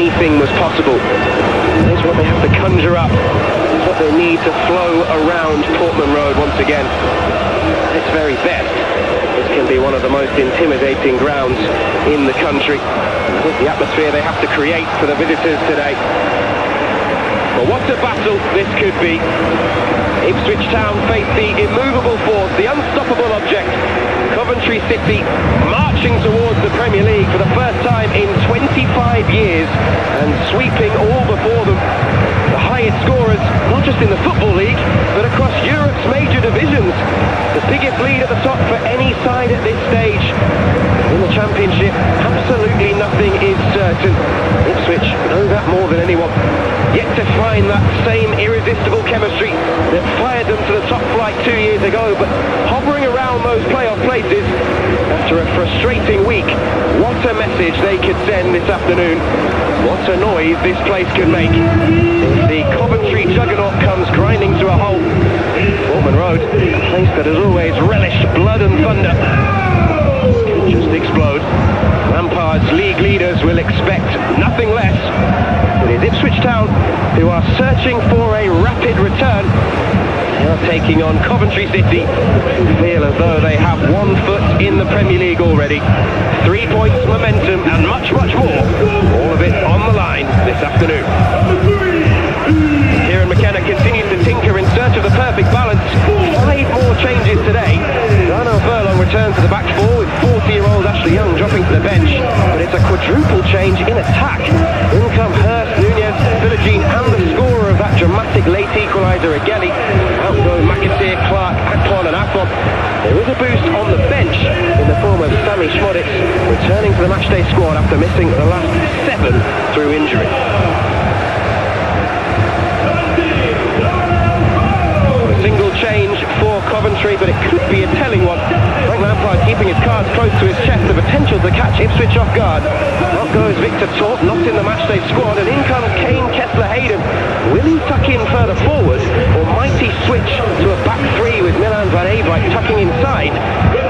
anything was possible. Here's what they have to conjure up. Here's what they need to flow around Portman Road once again. At its very best, this can be one of the most intimidating grounds in the country. With the atmosphere they have to create for the visitors today. But what a battle this could be. Ipswich Town face the immovable force, the unstoppable object. Coventry City marching towards the Premier League for the first time in 25 years and sweeping all before them. The highest scorers, not just in the Football League, but across Europe's major divisions. The biggest lead at the top for any side at this stage. In the Championship, absolutely nothing is certain. Ipswich know that more than anyone. Yet to find that same irresistible chemistry that fired them to the top flight 2 years ago, but hovering around those playoff places after a frustrating week. What a message they could send this afternoon. What a noise this place could make. The Coventry juggernaut comes grinding to a halt. Portman Road, a place that has always relished blood and thunder, could just explode. Lampard's league leaders will expect nothing less. It is Ipswich Town who are searching for a rapid return. They are taking on Coventry City, who feel as though they have 1 foot in the Premier League already. 3 points, momentum, and much, much more. All of it on the line this afternoon. Kieran McKenna continues to tinker in search of the perfect balance. 5 more changes today. Darnell Furlong returns to the back four with 40-year-old Ashley Young dropping to the bench. But it's a quadruple change in attack. In come Hurst, Nunez, Philogene, and the scorer of that dramatic late equaliser, Agelli. Out go McAteer, Clark, Akpon and Afon. There is a boost on the bench in the form of Sammy Schmoditz, returning to the Matchday squad after missing the last 7 through injury. Single change for Coventry, but it could be a telling one. Frank Lampard keeping his cards close to his chest, the potential to catch Ipswich off guard. Out goes Victor Torp, not in the matchday squad, and in comes Kane Kessler-Hayden. Will he tuck in further forward, or might he switch to a back three with Milan van Eyck tucking inside?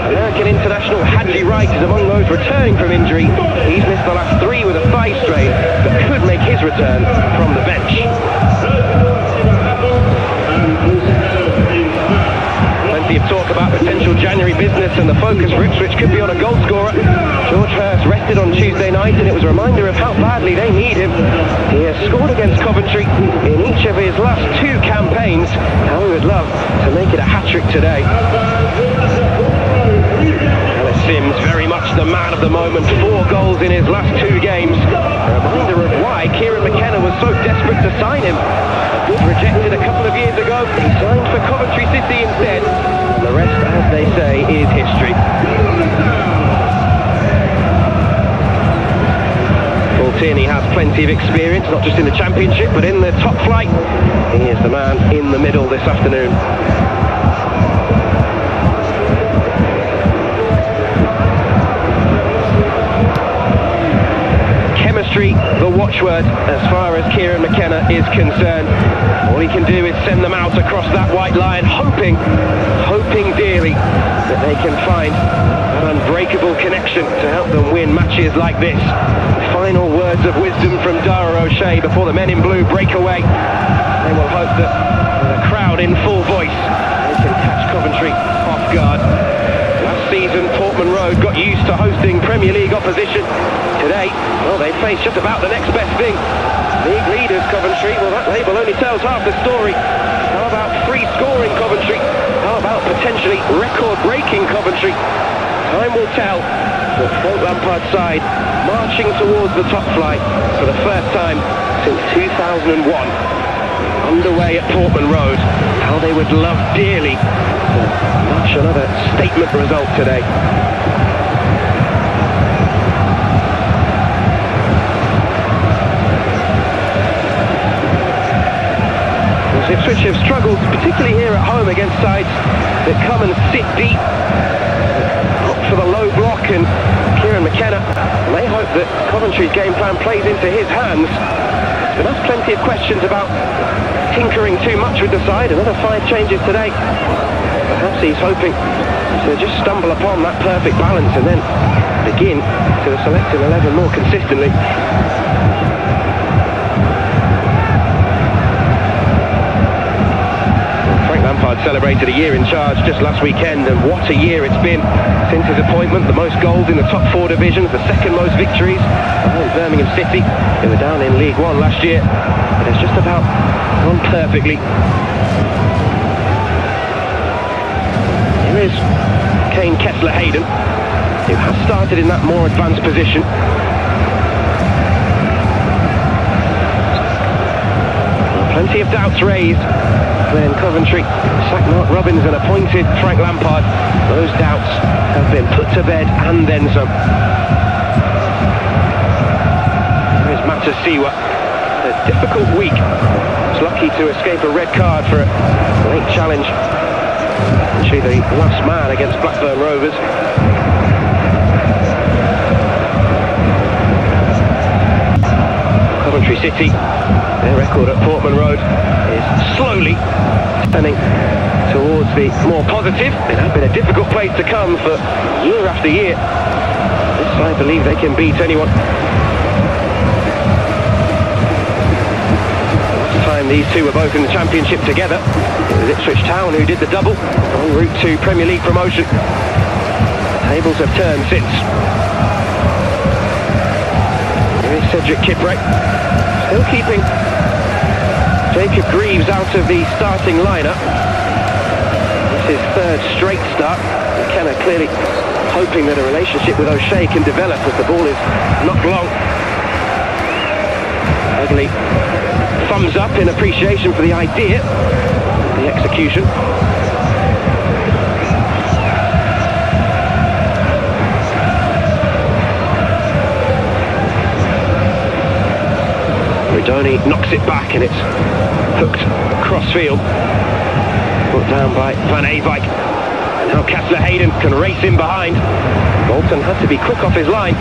American international Hadji Wright is among those returning from injury. He's missed the last 3 with a thigh strain, but could make his return from the bench. Plenty of talk about potential January business, and the focus for Ipswich could be on a goal scorer. George Hurst rested on Tuesday night, and it was a reminder of how badly they need him. He has scored against Coventry in each of his last 2 campaigns. How he would love to make it a hat-trick today. Ellis Sims, very much the man of the moment, 4 goals in his last 2 games. A reminder of why Kieran McKenna was so desperate to sign him. Rejected a couple of years ago, he signed for Coventry City instead. And the rest, as they say, is history. Paul Tierney has plenty of experience, not just in the Championship, but in the top flight. He is the man in the middle this afternoon. Chemistry, the watchword as far as Kieran McKenna is concerned. All he can do is send them out across that white line, hoping dearly that they can find an unbreakable connection to help them win matches like this. Final words of wisdom from Dara O'Shea before the men in blue break away. They will hope that with a crowd in full voice, they can catch Coventry off guard. Last season, Portman Road got used to hosting Premier League opposition. Today, well, they face just about the next best thing. League leaders Coventry, well, that label only tells half the story. How about free scoring Coventry? How about potentially record-breaking Coventry? Time will tell. The Frank Lampard side marching towards the top flight for the first time since 2001. Underway at Portman Road. How they would love dearly to notch another statement result today. Ipswich have struggled, particularly here at home, against sides that come and sit deep, opt for the low block, and Kieran McKenna may hope that Coventry's game plan plays into his hands. He's been asked plenty of questions about tinkering too much with the side. Another 5 changes today. Perhaps he's hoping to just stumble upon that perfect balance and then begin to select an 11 more consistently. celebrated a year in charge just last weekend, and what a year it's been since his appointment. The most goals in the top 4 divisions, the second most victories behind Birmingham City, who were down in League One last year. But it's just about gone perfectly. Here is Kane Kessler-Hayden, who has started in that more advanced position. Plenty of doubts raised when Coventry sacked Mark Robbins and appointed Frank Lampard. Those doubts have been put to bed and then some. There is Matchday. A difficult week. He's lucky to escape a red card for a late challenge. Actually the last man against Blackburn Rovers. Coventry City, their record at Portman Road is slowly turning towards the more positive. It has been a difficult place to come for year after year. This side believe they can beat anyone. Last time these two were both in the Championship together, it was Ipswich Town who did the double en route to Premier League promotion. Tables have turned since. Cedric Kipré still keeping Jacob Greaves out of the starting lineup. This is third straight start. McKenna clearly hoping that a relationship with O'Shea can develop as the ball is not long. Ugly thumbs up in appreciation for the idea, the execution. Redoni knocks it back and it's hooked crossfield. Put down by Van Eyck. And now Kessler-Hayden can race in behind. Bolton had to be quick off his line.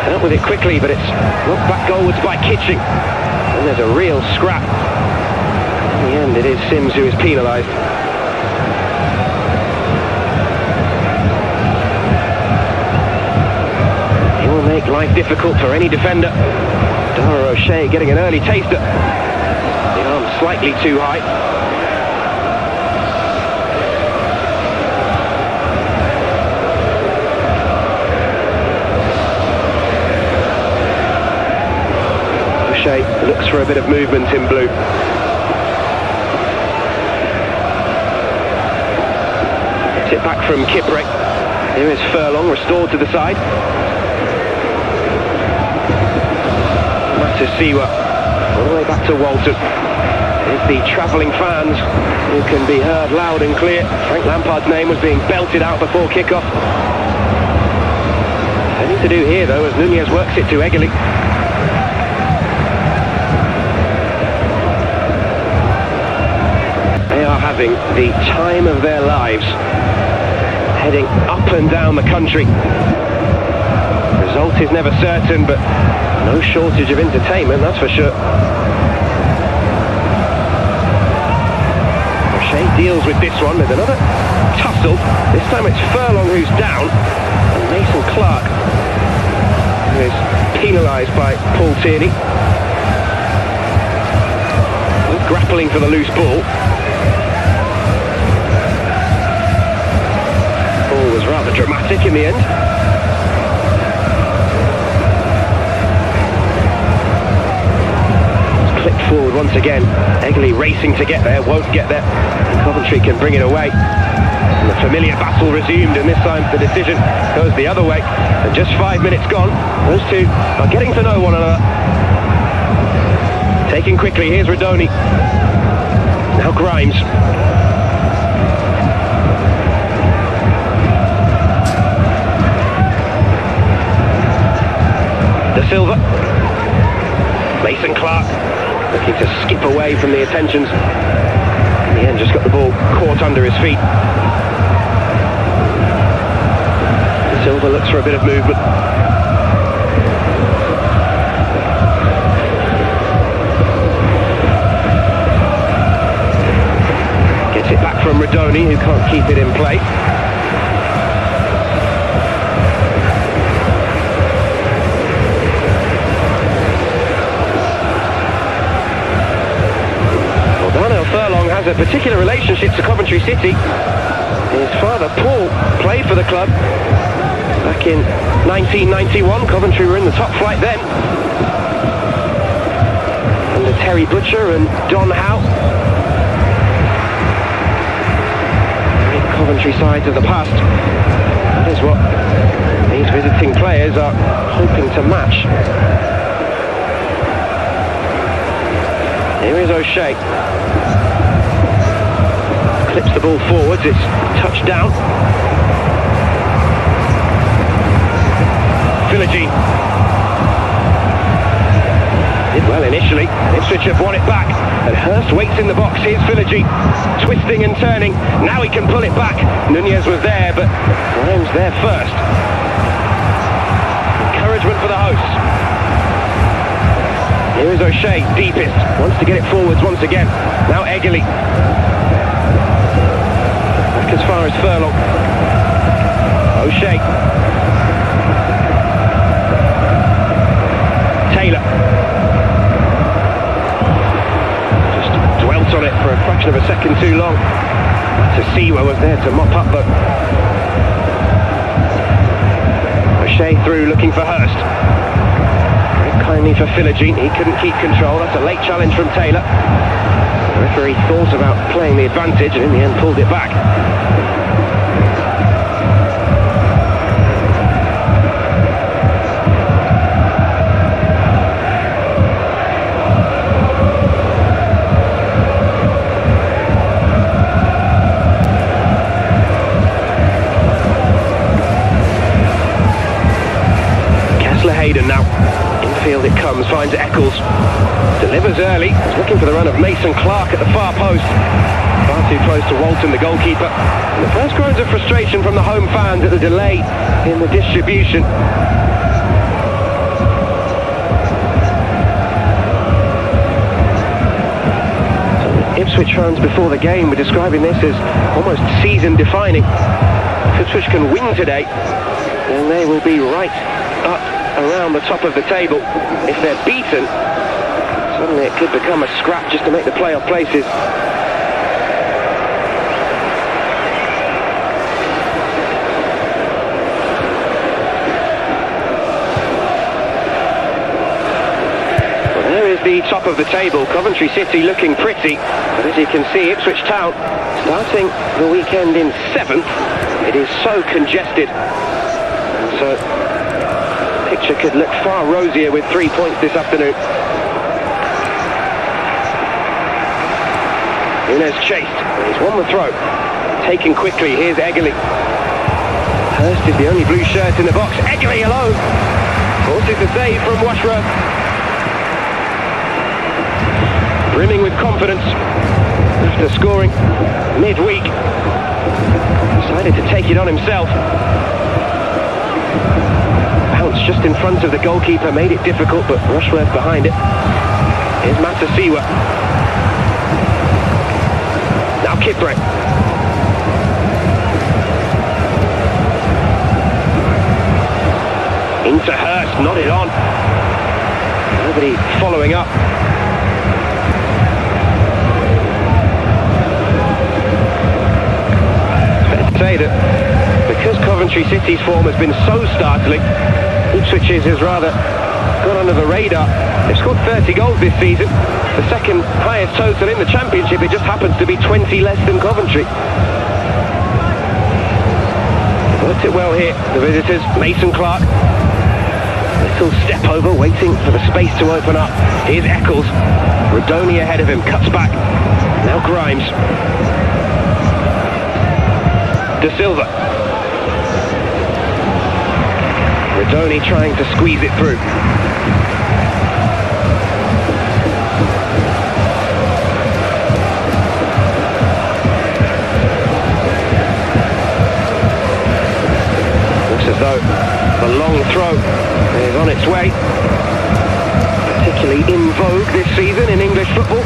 Dealt with it quickly, but it's knocked back goalwards by Kitching. And there's a real scrap. In the end, it is Sims who is penalised. He will make life difficult for any defender. Dara O'Shea getting an early taster. The arm slightly too high. O'Shea looks for a bit of movement in blue. Gets it back from Kipré. Here is Furlong restored to the side. Siwa, all the way back to Walton. It's the travelling fans who can be heard loud and clear. Frank Lampard's name was being belted out before kick-off. Plenty to do here though as Nunez works it to Egerle. They are having the time of their lives, heading up and down the country. Result is never certain, but no shortage of entertainment, that's for sure. O'Shea deals with this one. There's another tussle. This time it's Furlong who's down, and Mason Clark, who is penalised by Paul Tierney. Both grappling for the loose ball. The ball was rather dramatic in the end. Forward once again. Egerle racing to get there, won't get there. Coventry can bring it away. And the familiar battle resumed, and this time the decision goes the other way. And just 5 minutes gone, those two are getting to know one another. Taking quickly, here's Redoni. Now Grimes. De Silva. Mason Clark. Looking to skip away from the attentions. In the end, just got the ball caught under his feet. Silva looks for a bit of movement. Gets it back from Redoni, who can't keep it in play. Furlong has a particular relationship to Coventry City. His father, Paul, played for the club back in 1991. Coventry were in the top flight then, under Terry Butcher and Don Howe. Great Coventry sides of the past. That is what these visiting players are hoping to match. Here is O'Shea. Clips the ball forwards, it's touched down. Philogene. Did well initially. Ipswich have won it back. And Hurst waits in the box. Here's Philogene. Twisting and turning. Now he can pull it back. Nunez was there, but Grimes there first. Encouragement for the hosts. Here is O'Shea, deepest. Wants to get it forwards once again. Now Eggerly. Back as far as Furlong. O'Shea. Taylor. Just dwelt on it for a fraction of a second too long. Tasiwa was there to mop up, but O'Shea through looking for Hurst. Very kindly for Philogene, he couldn't keep control. That's a late challenge from Taylor. The referee thought about playing the advantage and in the end pulled it back. Hayden now. Infield it comes, finds Eccles. Delivers early. He's looking for the run of Mason Clark at the far post. Far too close to Walton, the goalkeeper. And the first groans of frustration from the home fans at the delay in the distribution. Ipswich fans before the game were describing this as almost season-defining. If Ipswich can win today, then they will be right up around the top of the table. If they're beaten, suddenly it could become a scrap just to make the playoff places. Well, there is the top of the table. Coventry City looking pretty, but as you can see, Ipswich Town starting the weekend in 7th. It is so congested, and so picture could look far rosier with 3 points this afternoon. Nunez chased. He's won the throw. Taken quickly. Here's Eggerly. Hurst is the only blue shirt in the box. Eggerly alone. Forces the save from Washworth. Brimming with confidence after scoring midweek. Decided to take it on himself. Just in front of the goalkeeper, made it difficult, but Rushworth behind it. Here's Matasiwa. Now Kipré. Into Hurst, nodded on. Nobody following up. Fair to say that because Coventry City's form has been so startling, Ipswich's has rather gone under the radar. They've scored 30 goals this season, the second highest total in the Championship. It just happens to be 20 less than Coventry. Worked it well here, the visitors. Mason Clark. Little step over, waiting for the space to open up. Here's Eccles. Rodoni ahead of him, cuts back. Now Grimes. De Silva. Rodoni trying to squeeze it through. Looks as though the long throw is on its way. Particularly in vogue this season in English football.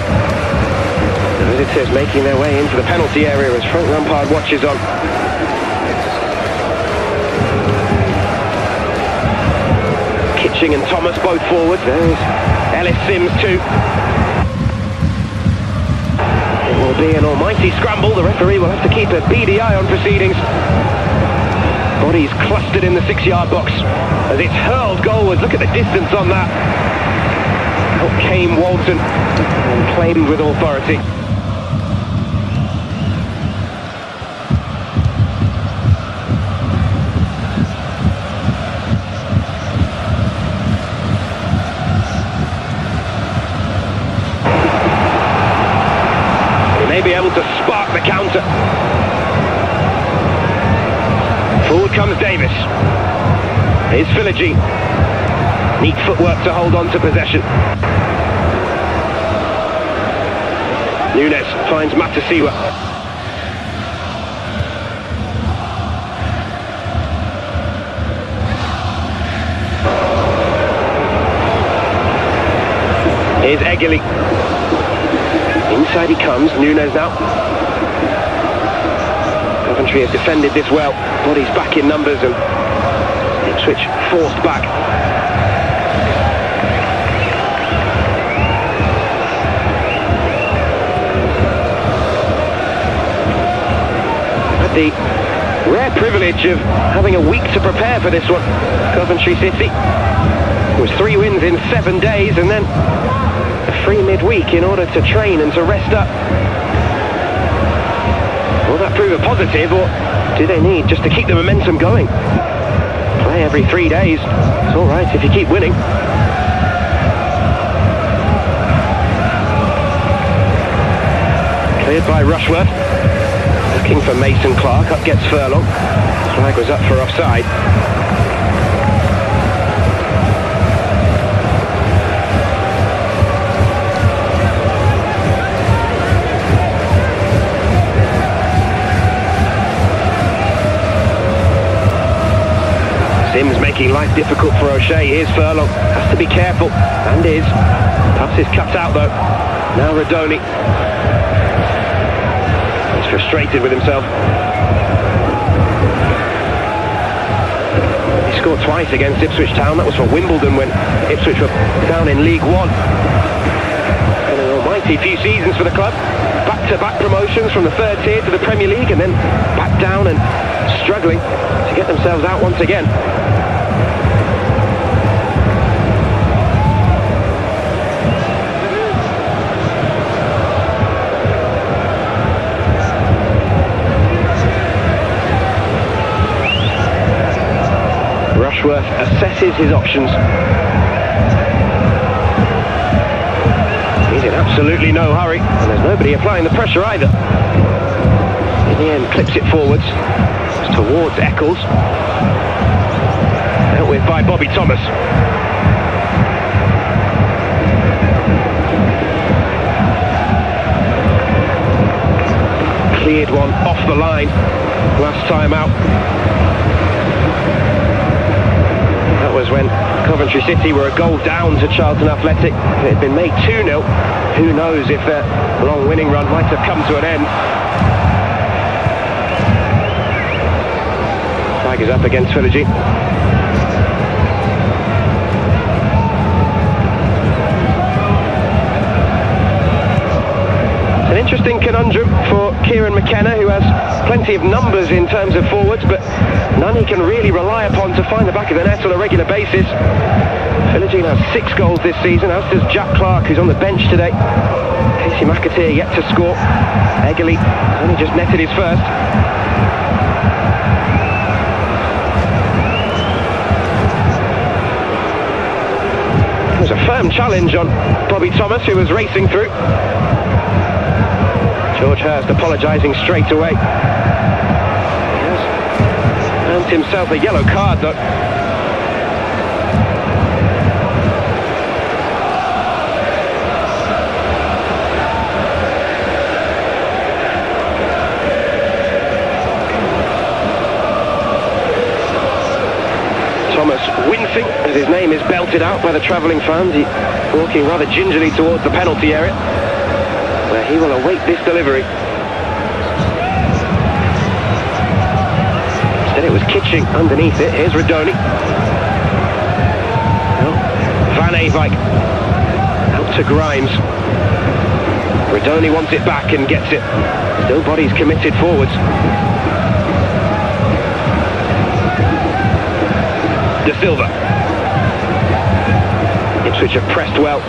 The visitors making their way into the penalty area as Frank Lampard watches on. Kitching and Thomas both forward. There's Ellis Sims too. It will be an almighty scramble. The referee will have to keep a beady eye on proceedings. Bodies clustered in the 6-yard box as it's hurled goalwards. Look at the distance on that. Out came Walton and claimed with authority. He may be able to spark the counter. Forward comes Davis. Here's Fixture. Neat footwork to hold on to possession. Nunes finds Matasiwa. Here's Egili. Inside he comes, Nunes now. Coventry has defended this well. Bodies back in numbers and Ipswich forced back. Had the rare privilege of having a week to prepare for this one. Coventry City. It was 3 wins in 7 days and then a free midweek in order to train and to rest up. Will that prove a positive, or do they need just to keep the momentum going? Play every 3 days. It's all right if you keep winning. Cleared by Rushworth. Looking for Mason Clark. Up gets Furlong. Flag was up for offside. Sims making life difficult for O'Shea. Here's Furlong. Has to be careful. And is. Pass is cut out though. Now Radoni. He's frustrated with himself. He scored twice against Ipswich Town. That was for Wimbledon when Ipswich were down in League One. And an almighty few seasons for the club. Back-to-back promotions from the 3rd tier to the Premier League and then back down and struggling to get themselves out once again. Rushworth assesses his options. He's in absolutely no hurry, and there's nobody applying the pressure either. In the end, clips it forwards, towards Eccles. Dealt with by Bobby Thomas. Cleared one off the line last time out. That was when Coventry City were a goal down to Charlton Athletic. It had been made 2-0. Who knows if their long winning run might have come to an end. Flag is up against Fixture. An interesting conundrum for Kieran McKenna, who has plenty of numbers in terms of forwards, but none he can really rely upon to find the back of the net on a regular basis. Fixture has 6 goals this season, as does Jack Clark, who's on the bench today. Casey McAteer yet to score. Egili only just netted his first. It was a firm challenge on Bobby Thomas, who was racing through. George Hurst apologising straight away. He has earned himself a yellow card though. Thomas wincing as his name is belted out by the travelling fans. He's walking rather gingerly towards the penalty area, where he will await this delivery. Instead it was Kitching underneath it. Here's Radoni. Van Eyck out to Grimes. Redoni wants it back and gets it. Still bodies committed forwards. De Silva. Ipswich have pressed well.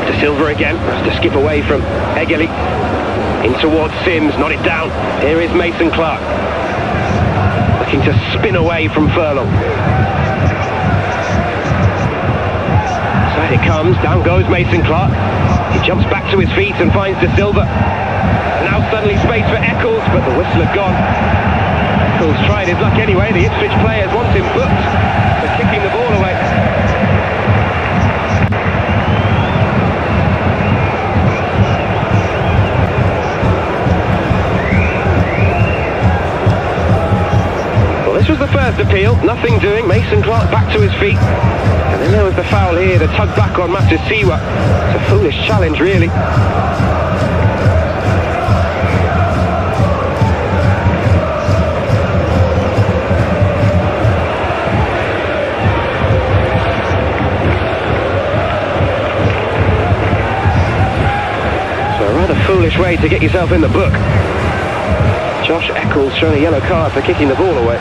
De Silva again, has to skip away from Egeli. In towards Sims, not it down. Here is Mason Clark. Looking to spin away from Furlong. Side it comes, down goes Mason Clark. He jumps back to his feet and finds De Silva. Now suddenly space for Eccles, but the whistle had gone. Eccles tried his luck anyway. The Ipswich players want him booked for kicking the ball away. Well, this was the first appeal. Nothing doing. Mason Clark back to his feet. And then there was the foul here, the tug back on Matchday. It's a foolish challenge, really. Foolish way to get yourself in the book. Josh Eccles shown a yellow card for kicking the ball away.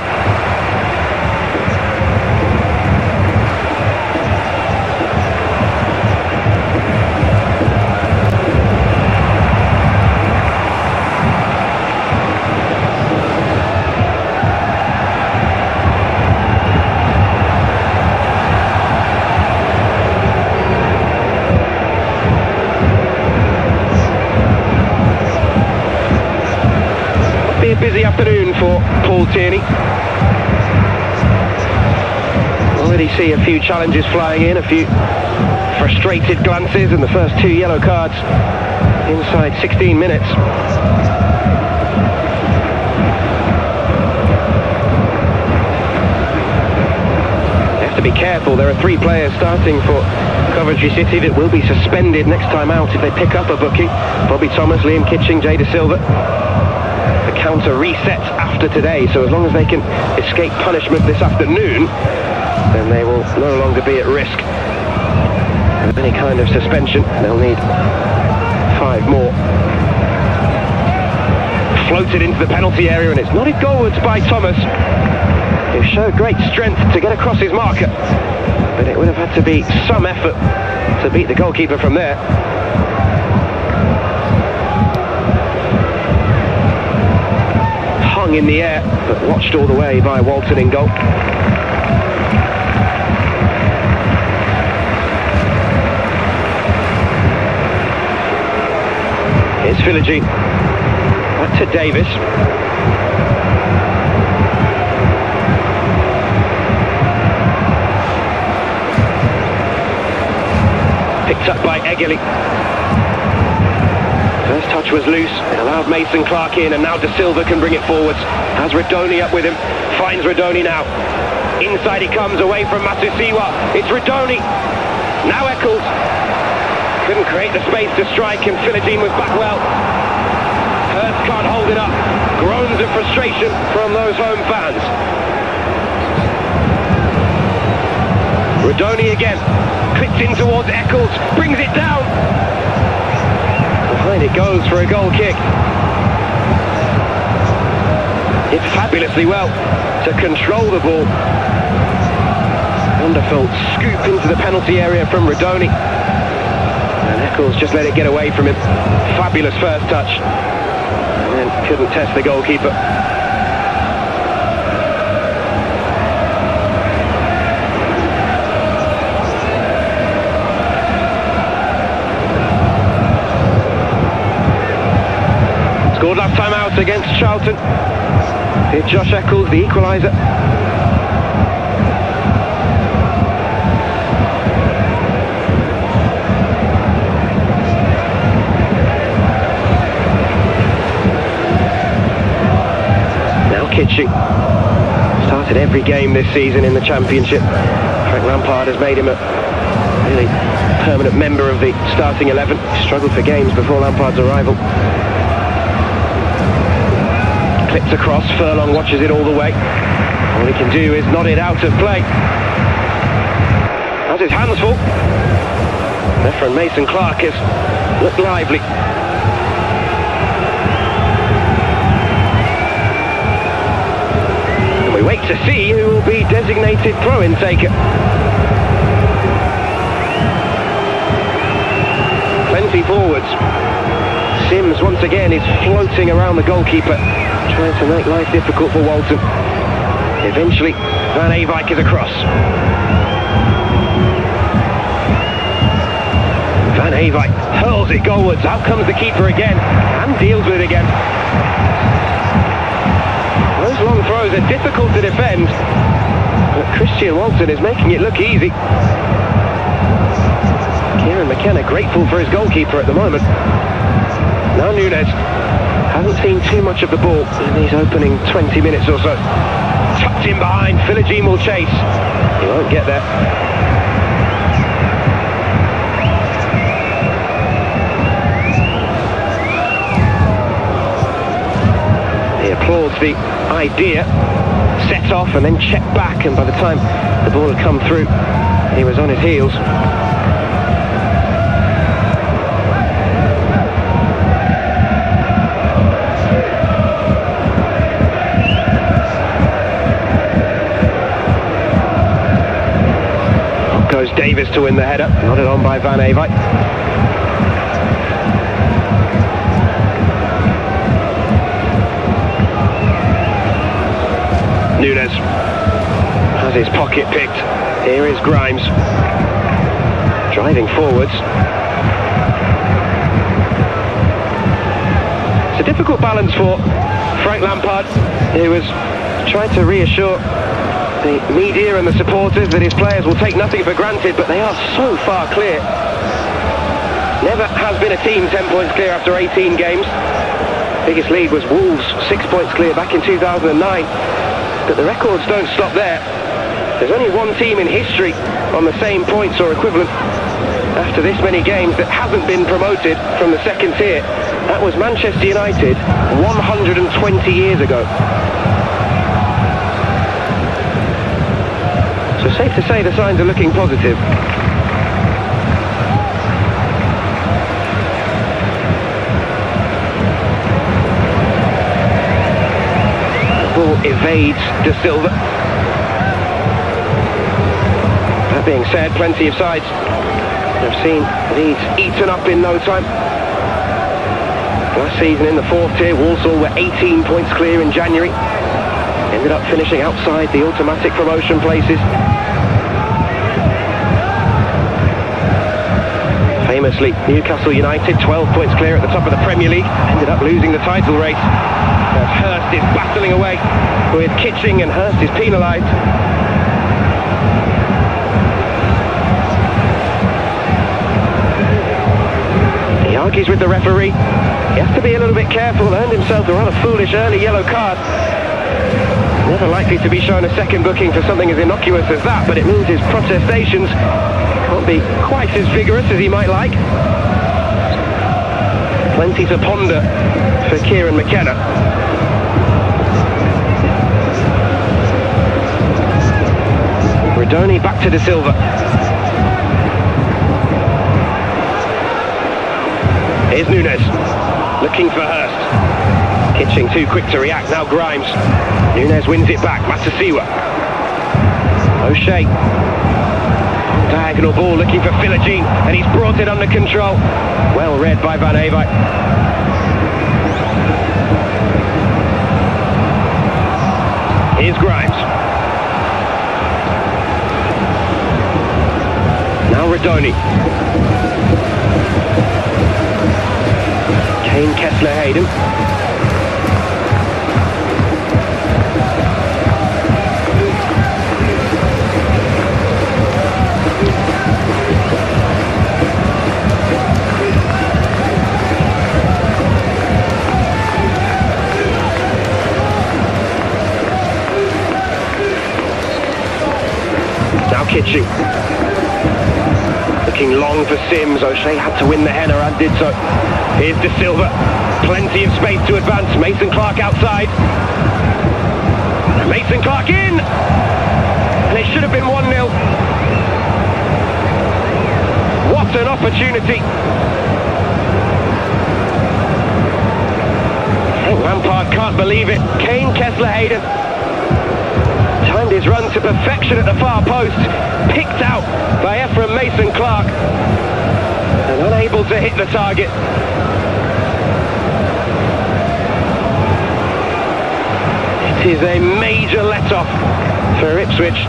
A busy afternoon for Paul Tierney. Already see a few challenges flying in, a few frustrated glances, and the first 2 yellow cards inside 16 minutes. They have to be careful. There are 3 players starting for Coventry City that will be suspended next time out if they pick up a booking. Bobby Thomas, Liam Kitching, Jay De Silva. The counter resets after today, so as long as they can escape punishment this afternoon, then they will no longer be at risk of any kind of suspension. They'll need 5 more. Floated into the penalty area, and it's nodded goalwards by Thomas, who showed great strength to get across his marker, but it would have had to be some effort to beat the goalkeeper from there. Hung in the air, but watched all the way by Walton in goal. Here's Philogene. Back to Davis. Picked up by Egeli. First touch was loose, it allowed Mason Clark in, and now De Silva can bring it forwards. Has Redoni up with him, finds Redoni now. Inside he comes, away from Matchday. It's Redoni. Now Eccles. Couldn't create the space to strike, and Philogene was back well. Hurst can't hold it up. Groans of frustration from those home fans. Redoni again. Clips in towards Eccles, brings it down. Behind it goes for a goal kick. Did fabulously well to control the ball. Wonderful scoop into the penalty area from Redoni. And Eccles just let it get away from him. Fabulous first touch. And then couldn't test the goalkeeper. Scored last time out against Charlton. Here's Josh Eccles, the equaliser. Now Kitching. Started every game this season in the Championship. Frank Lampard has made him a really permanent member of the starting 11. He struggled for games before Lampard's arrival. Clips across, Furlong watches it all the way. All he can do is nod it out of play. Has his hands full. Referee Mason Clark has looked lively. And we wait to see who will be designated throw-in taker. Plenty forwards. Sims once again is floating around the goalkeeper, trying to make life difficult for Walton. Eventually, Van Eyck is across. Van Eyck hurls it goalwards. Out comes the keeper again and deals with it again. Those long throws are difficult to defend, but Christian Walton is making it look easy. Kieran McKenna grateful for his goalkeeper at the moment. Now Nunes hasn't seen too much of the ball in these opening 20 minutes or so. Tucked in behind, Philogene will chase. He won't get there. He applauds the idea, set off and then checked back, and by the time the ball had come through, he was on his heels. Goes Davis to win the header, nodded on by Van Eyck. Nunes has his pocket picked. Here is Grimes, driving forwards. It's a difficult balance for Frank Lampard. He was trying to reassure the media and the supporters that his players will take nothing for granted, but they are so far clear. Never has been a team 10 points clear after 18 games. Biggest lead was Wolves, 6 points clear back in 2009. But the records don't stop there. There's only one team in history on the same points or equivalent after this many games that hasn't been promoted from the second tier. That was Manchester United 120 years ago. So safe to say the signs are looking positive. The ball evades De Silva. That being said, plenty of sides have seen Leeds eaten up in no time. Last season in the fourth tier, Walsall were 18 points clear in January. Ended up finishing outside the automatic promotion places. Famously, Newcastle United, 12 points clear at the top of the Premier League, ended up losing the title race. As Hurst is battling away with Kitching, and Hurst is penalised. He argues with the referee. He has to be a little bit careful, earned himself a rather foolish early yellow card. Never likely to be shown a second booking for something as innocuous as that, but it means his protestations can't be quite as vigorous as he might like. Plenty to ponder for Kieran McKenna. Redoni back to De Silva. Here's Nunes, looking for Hurst. Kitching too quick to react, now Grimes. Nunes wins it back, Matasiwa. O'Shea. Diagonal ball looking for Philogene, and he's brought it under control. Well read by Van Eyck. Here's Grimes. Now Redoni. Kane, Kessler, Hayden. Now Kitching. Looking long for Sims. O'Shea had to win the header and did so. Here's De Silva. Plenty of space to advance. Mason Clark outside. Mason Clark in! And it should have been 1-0. opportunity. Lampard can't believe it. Kane Kessler-Hayden timed his run to perfection at the far post, picked out by Ephraim Mason-Clark and unable to hit the target. It is a major let-off for Ipswich.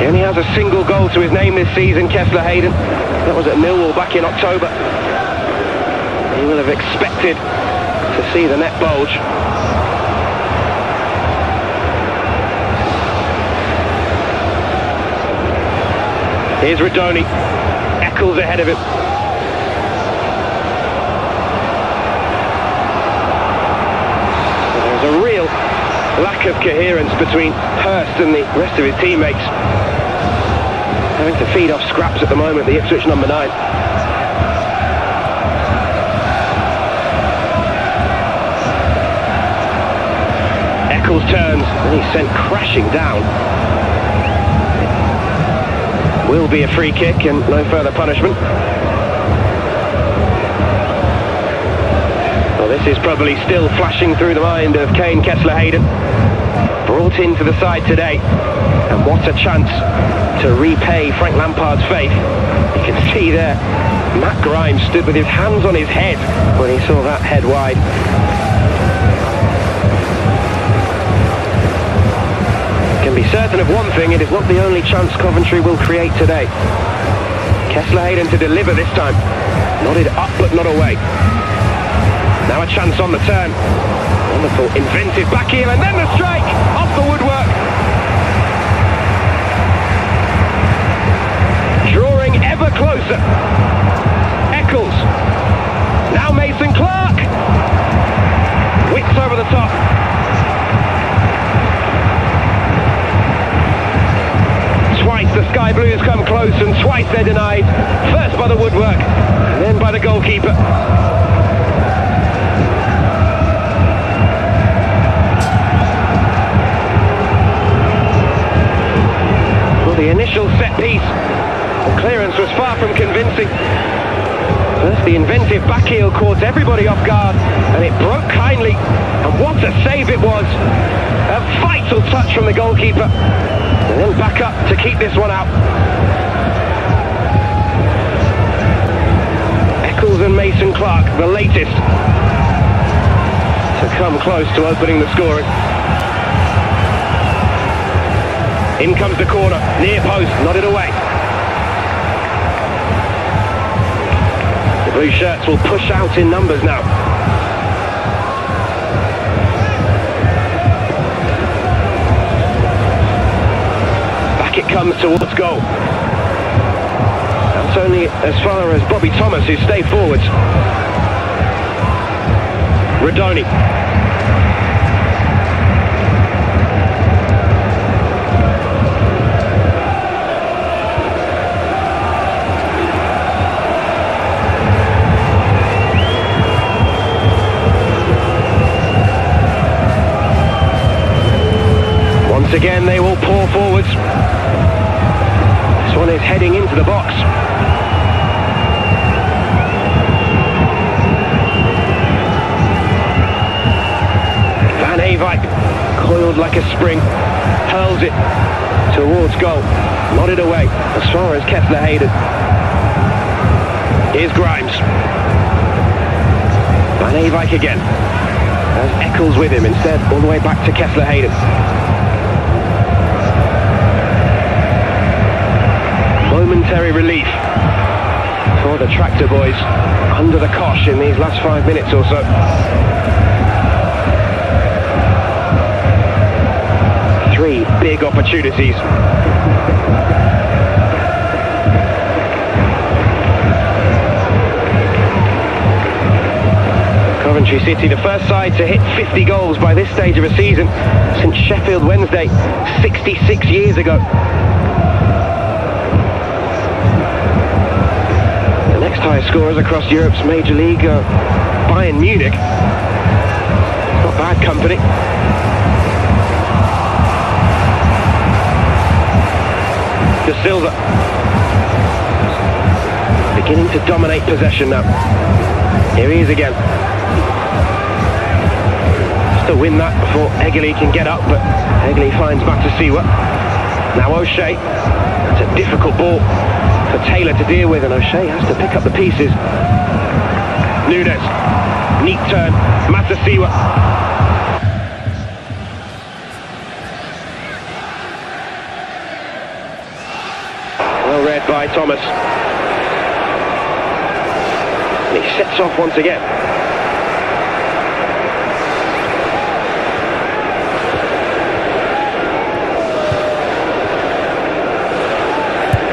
He only has a single goal to his name this season, Kessler-Hayden. That was at Millwall back in October. He will have expected to see the net bulge. Here's Radoni. Eccles ahead of him. There's a real lack of coherence between Hurst and the rest of his teammates. Having to feed off scraps at the moment, the Ipswich number 9. Eccles turns and he's sent crashing down. Will be a free kick and no further punishment. Well, this is probably still flashing through the mind of Kane Kessler-Hayden. Brought into the side today, and what a chance to repay Frank Lampard's faith. You can see there, Matt Grimes stood with his hands on his head when he saw that head wide. Can be certain of one thing, it is not the only chance Coventry will create today. Kessler-Hayden to deliver this time. Nodded up but not away. Now a chance on the turn. Wonderful inventive back heel and then the strike off the woodwork. Drawing ever closer. Eccles. Now Mason-Clark. Whips over the top. Twice the Sky Blues come close and twice they're denied. First by the woodwork and then by the goalkeeper. Well, the initial set piece, the clearance was far from convincing. First the inventive back heel caught everybody off guard and it broke kindly, and what a save it was. A vital touch from the goalkeeper. And then back up to keep this one out. Eccles and Mason-Clark, the latest to come close to opening the scoring. In comes the corner, near post, nodded away. The blue shirts will push out in numbers now. It comes towards goal. That's only as far as Bobby Thomas, who stayed forwards. Radoni. Once again they will pour forwards. This one is heading into the box. Van Eyck, coiled like a spring, hurls it towards goal. Nodded away as far as Kessler-Hayden. Here's Grimes. Van Eyck again. There's Eccles with him instead, all the way back to Kessler-Hayden. Momentary relief for the Tractor Boys under the cosh in these last 5 minutes or so. 3 big opportunities. Coventry City, the first side to hit 50 goals by this stage of a season since Sheffield Wednesday 66 years ago. Next highest scorers across Europe's major league, Bayern Munich. Not bad company. De Silva. Beginning to dominate possession now. Here he is again. Just to win that before Eggley can get up, but Eggley finds Matasiwa. Now O'Shea. It's a difficult ball for Taylor to deal with, and O'Shea has to pick up the pieces. Nunes. Neat turn. Matasiwa. Well read by Thomas. And he sets off once again.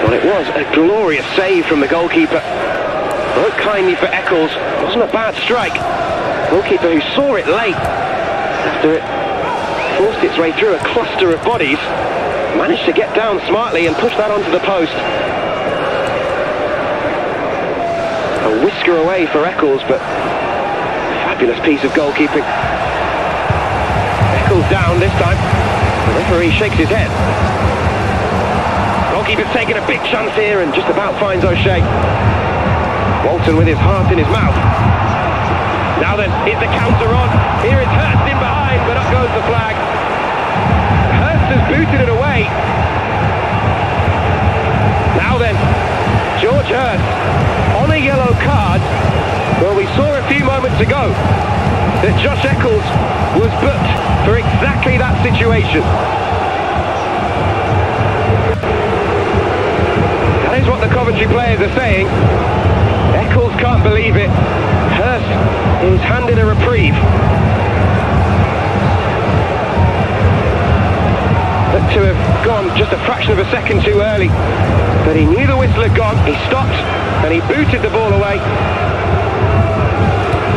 Well, it was a glorious save from the goalkeeper. Broke kindly for Eccles. It wasn't a bad strike. Goalkeeper who saw it late after it forced its way through a cluster of bodies, managed to get down smartly and push that onto the post. A whisker away for Eccles, but fabulous piece of goalkeeping. Eccles down this time. The referee shakes his head. Goalkeeper's taking a big chance here and just about finds O'Shea. Walton with his heart in his mouth. Now then, is the counter on? Here is Hurst in behind, but up goes the flag. Hurst has booted it away. Now then, George Hurst on a yellow card. Well, we saw a few moments ago that Josh Eccles was booked for exactly that situation. That is what the Coventry players are saying. Eccles can't believe it. Hurst is handed a reprieve. Looked to have gone just a fraction of a second too early. But he knew the whistle had gone, he stopped, and he booted the ball away.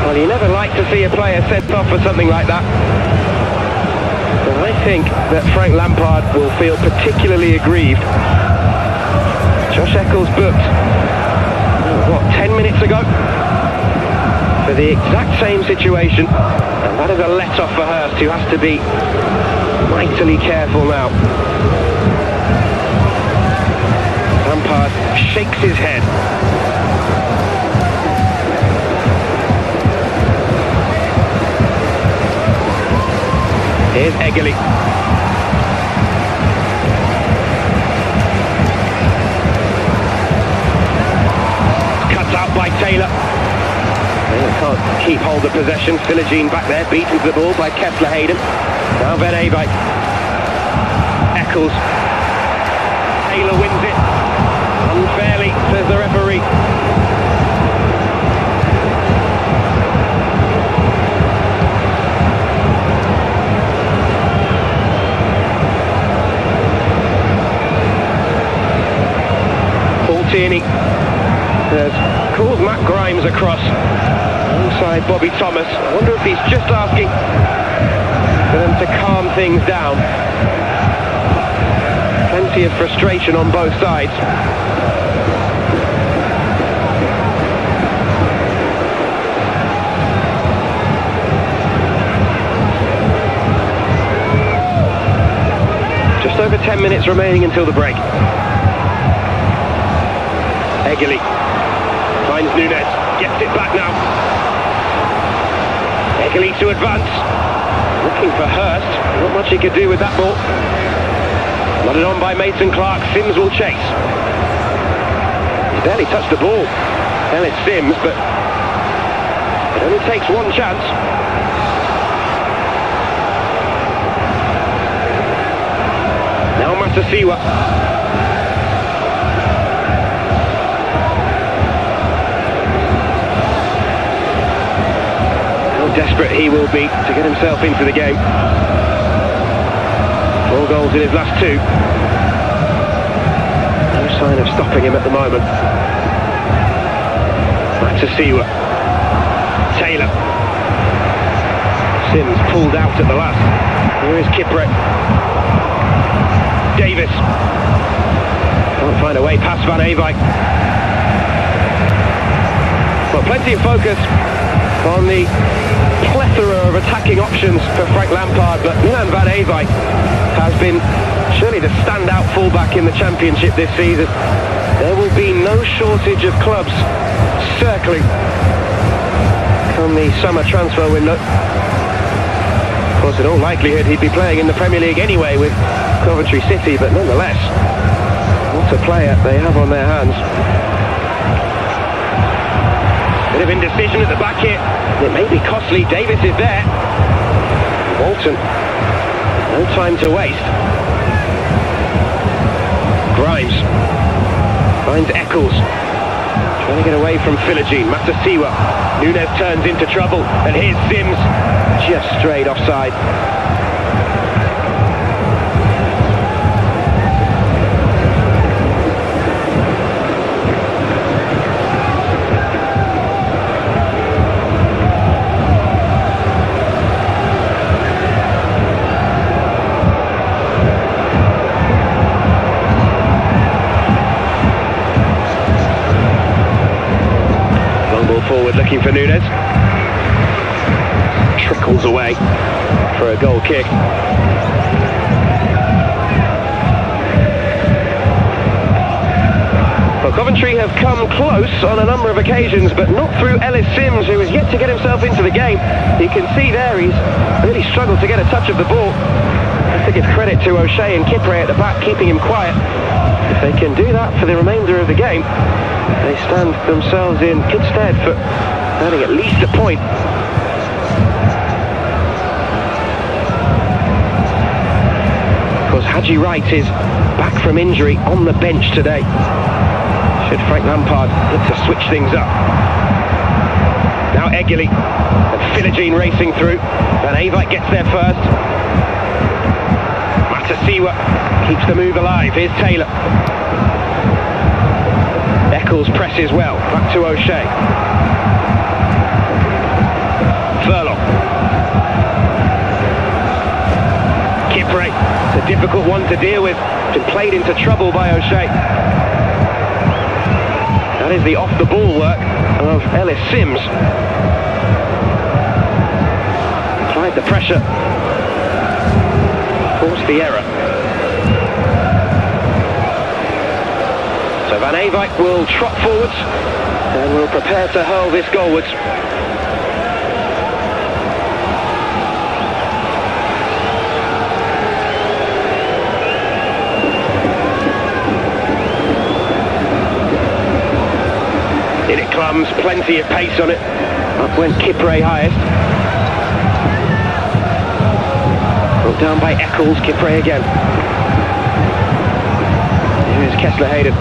Well, you never like to see a player sent off for something like that. But I think that Frank Lampard will feel particularly aggrieved. Josh Eccles booked, what, 10 minutes ago? For the exact same situation. And that is a let-off for Hurst, who has to be mightily careful now. Lampard shakes his head. Here's Eggley. Cut out by Taylor. They can't keep hold of possession. Philogene back there, beaten to the ball by Kessler Hayden. Now Ben Avite. Eccles. Taylor wins it. Unfairly, says the referee. Paul Tierney has called Matt Grimes across alongside Bobby Thomas. I wonder if he's just asking for them to calm things down. Plenty of frustration on both sides. Just over 10 minutes remaining until the break. Eggley finds Nunes, gets it back now. Eggley to advance. Looking for Hurst. Not much he could do with that ball. Nodded on by Mason Clark. Sims will chase. He's barely touched the ball. Ellis Sims, but it only takes one chance. Now Matasiwa. How desperate he will be to get himself into the game. 4 goals in his last 2. No sign of stopping him at the moment. Matasiwa. Taylor. Sims pulled out at the last. Here is Kipre. Davis. Can't find a way past Van Avike. Well, plenty of focus on the plethora of attacking options for Frank Lampard, but Milan Van Avike has been Surely the standout fullback in the Championship this season. There will be no shortage of clubs circling come the summer transfer window. Of course, in all likelihood, he'd be playing in the Premier League anyway with Coventry City, but nonetheless, what a player they have on their hands. Bit of indecision at the back here. It may be costly. Davis is there. Walton. No time to waste. Grimes. Finds Eccles. Trying to get away from Philogene. Matasiwa. Nunes turns into trouble. And here's Sims. Just straight offside. Forward looking for Nunes. Trickles away for a goal kick. Well, Coventry have come close on a number of occasions, but not through Ellis Sims, who has yet to get himself into the game. You can see there he's really struggled to get a touch of the ball. I have to give credit to O'Shea and Kipre at the back, keeping him quiet. If they can do that for the remainder of the game, they stand themselves in good stead for earning at least a point. Of course, Haji Wright is back from injury on the bench today. Should Frank Lampard look to switch things up. Now Egili and Philogene racing through. Van Eyck gets there first. Matasiwa keeps the move alive. Here's Taylor. Eccles presses well. Back to O'Shea. Furlong. Kipre. It's a difficult one to deal with. Been played into trouble by O'Shea. That is the off-the-ball work of Ellis Sims. Applied the pressure. Forced the error. So Van Eyck will trot forwards and will prepare to hurl this goalwards. In it comes, plenty of pace on it. Up went Kipre highest. Brought down by Eccles, Kipre again. Here's Kessler Hayden.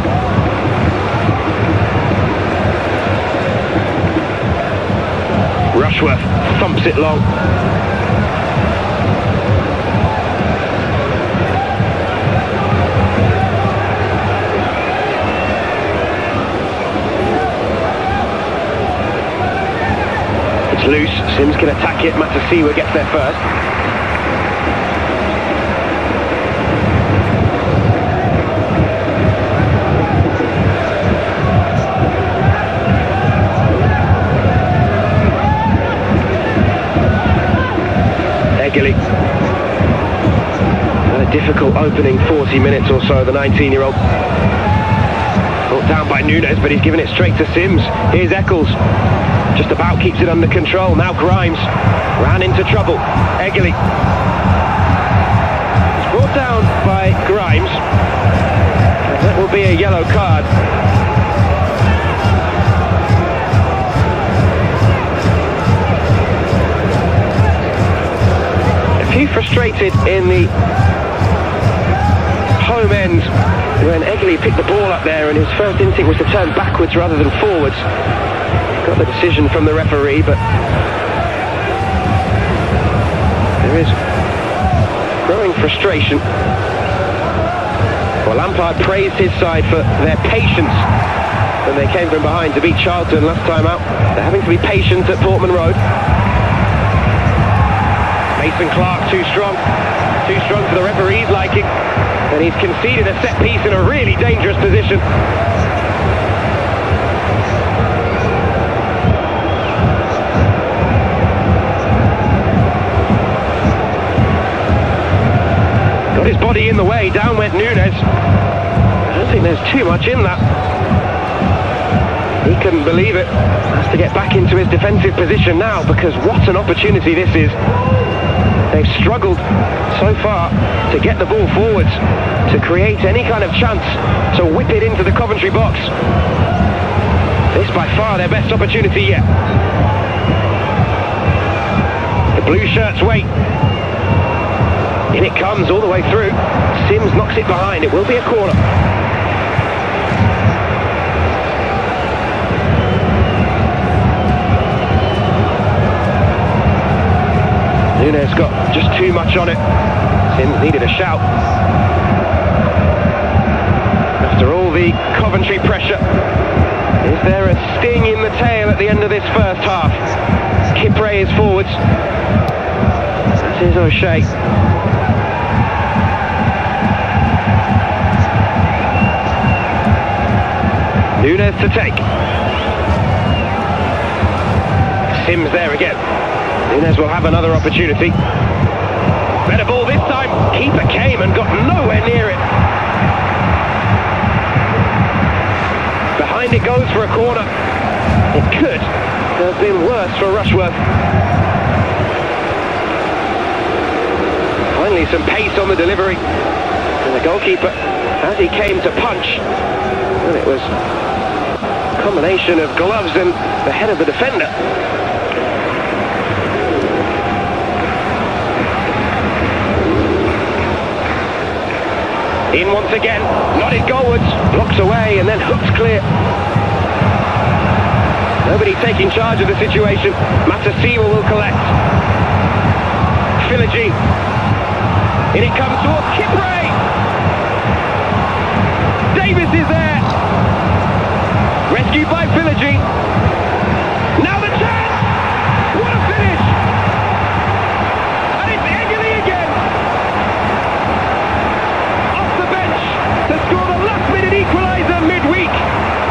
Rushworth thumps it long. It's loose. Sims can attack it. Matasiwa gets there first. Egili. Had a difficult opening 40 minutes or so, the 19-year-old. Brought down by Nunes, but he's given it straight to Sims. Here's Eccles. Just about keeps it under control. Now Grimes. Ran into trouble. Egili. It's brought down by Grimes. And that will be a yellow card. Few frustrated in the home end when Egili picked the ball up there and his first instinct was to turn backwards rather than forwards. Got the decision from the referee, but there is growing frustration. Well, Lampard praised his side for their patience when they came from behind to beat Charlton last time out. They're having to be patient at Portman Road. Mason Clark too strong for the referee's liking, and he's conceded a set piece in a really dangerous position. Got his body in the way, down went Nunes. I don't think there's too much in that. He couldn't believe it. Has to get back into his defensive position now, because what an opportunity this is. They've struggled so far to get the ball forwards, to create any kind of chance to whip it into the Coventry box. This by far their best opportunity yet. The blue shirts wait. In it comes all the way through. Sims knocks it behind. It will be a corner. Nunes got just too much on it. Sims needed a shout. After all the Coventry pressure, is there a sting in the tail at the end of this first half? Kipre is forwards. That is O'Shea. Nunes to take. Sims there again. Nunes will have another opportunity. Better ball this time. Keeper came and got nowhere near it. Behind it goes for a corner. It could have been worse for Rushworth. Finally some pace on the delivery. And the goalkeeper, as he came to punch, well, it was a combination of gloves and the head of the defender. In once again, nodded goalwards, blocks away and then hooks clear. Nobody taking charge of the situation. Matasiwa will collect. Philogene. In it comes towards Kipre. Davis is there. Rescued by Philogene. Now the chance! What a finish! And it's Eggerly again! Off the bench to score the last-minute equaliser midweek.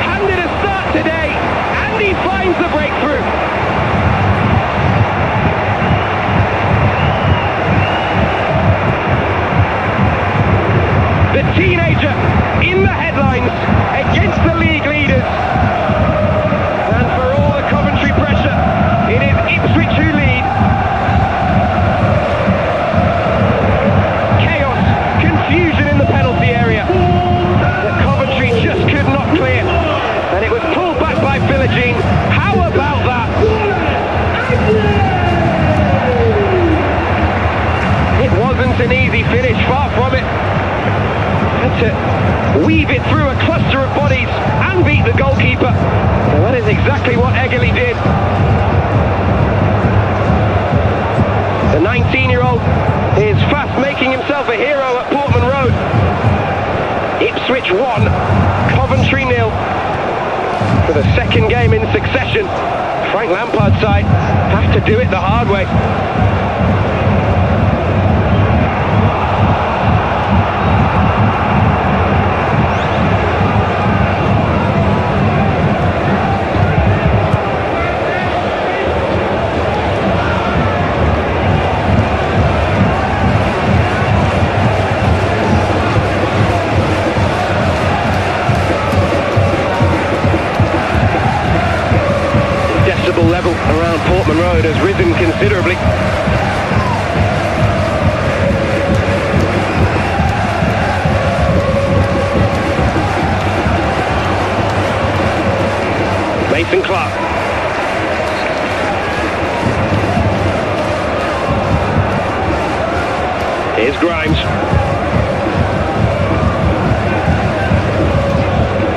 Handed a start today, and he finds the breakthrough. The teenager in the headlines against the league leaders. And for all the Coventry pressure, it is Ipswich who lead. Chaos, confusion in the penalty area that Coventry just could not clear. And it was pulled back by Philogene. How about that? It wasn't an easy finish, far from it. Had to weave it through a cluster of bodies and beat the goalkeeper. So that is exactly what Eggerly did. The 19-year-old is fast making himself a hero at Portman Road. Ipswich 1, Coventry 0. For the second game in succession, Frank Lampard's side have to do it the hard way. Level around Portman Road has risen considerably. Mason Clark. Here's Grimes.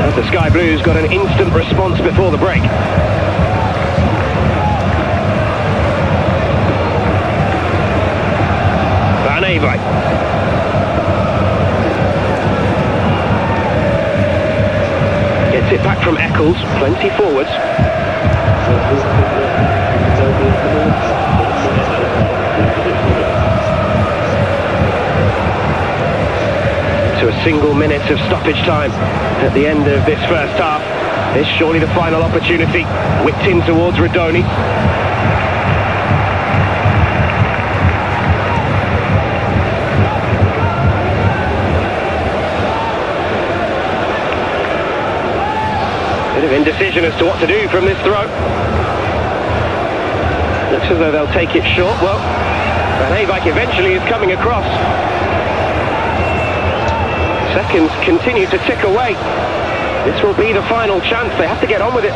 As the Sky Blues got an instant response before the break. Gets it back from Eccles, plenty forwards. To a single minute of stoppage time at the end of this first half. This surely the final opportunity. Whipped in towards Radoni. Bit of indecision as to what to do from this throw. Looks as though they'll take it short. Well, Van Heewijk eventually is coming across. Seconds continue to tick away. This will be the final chance. They have to get on with it.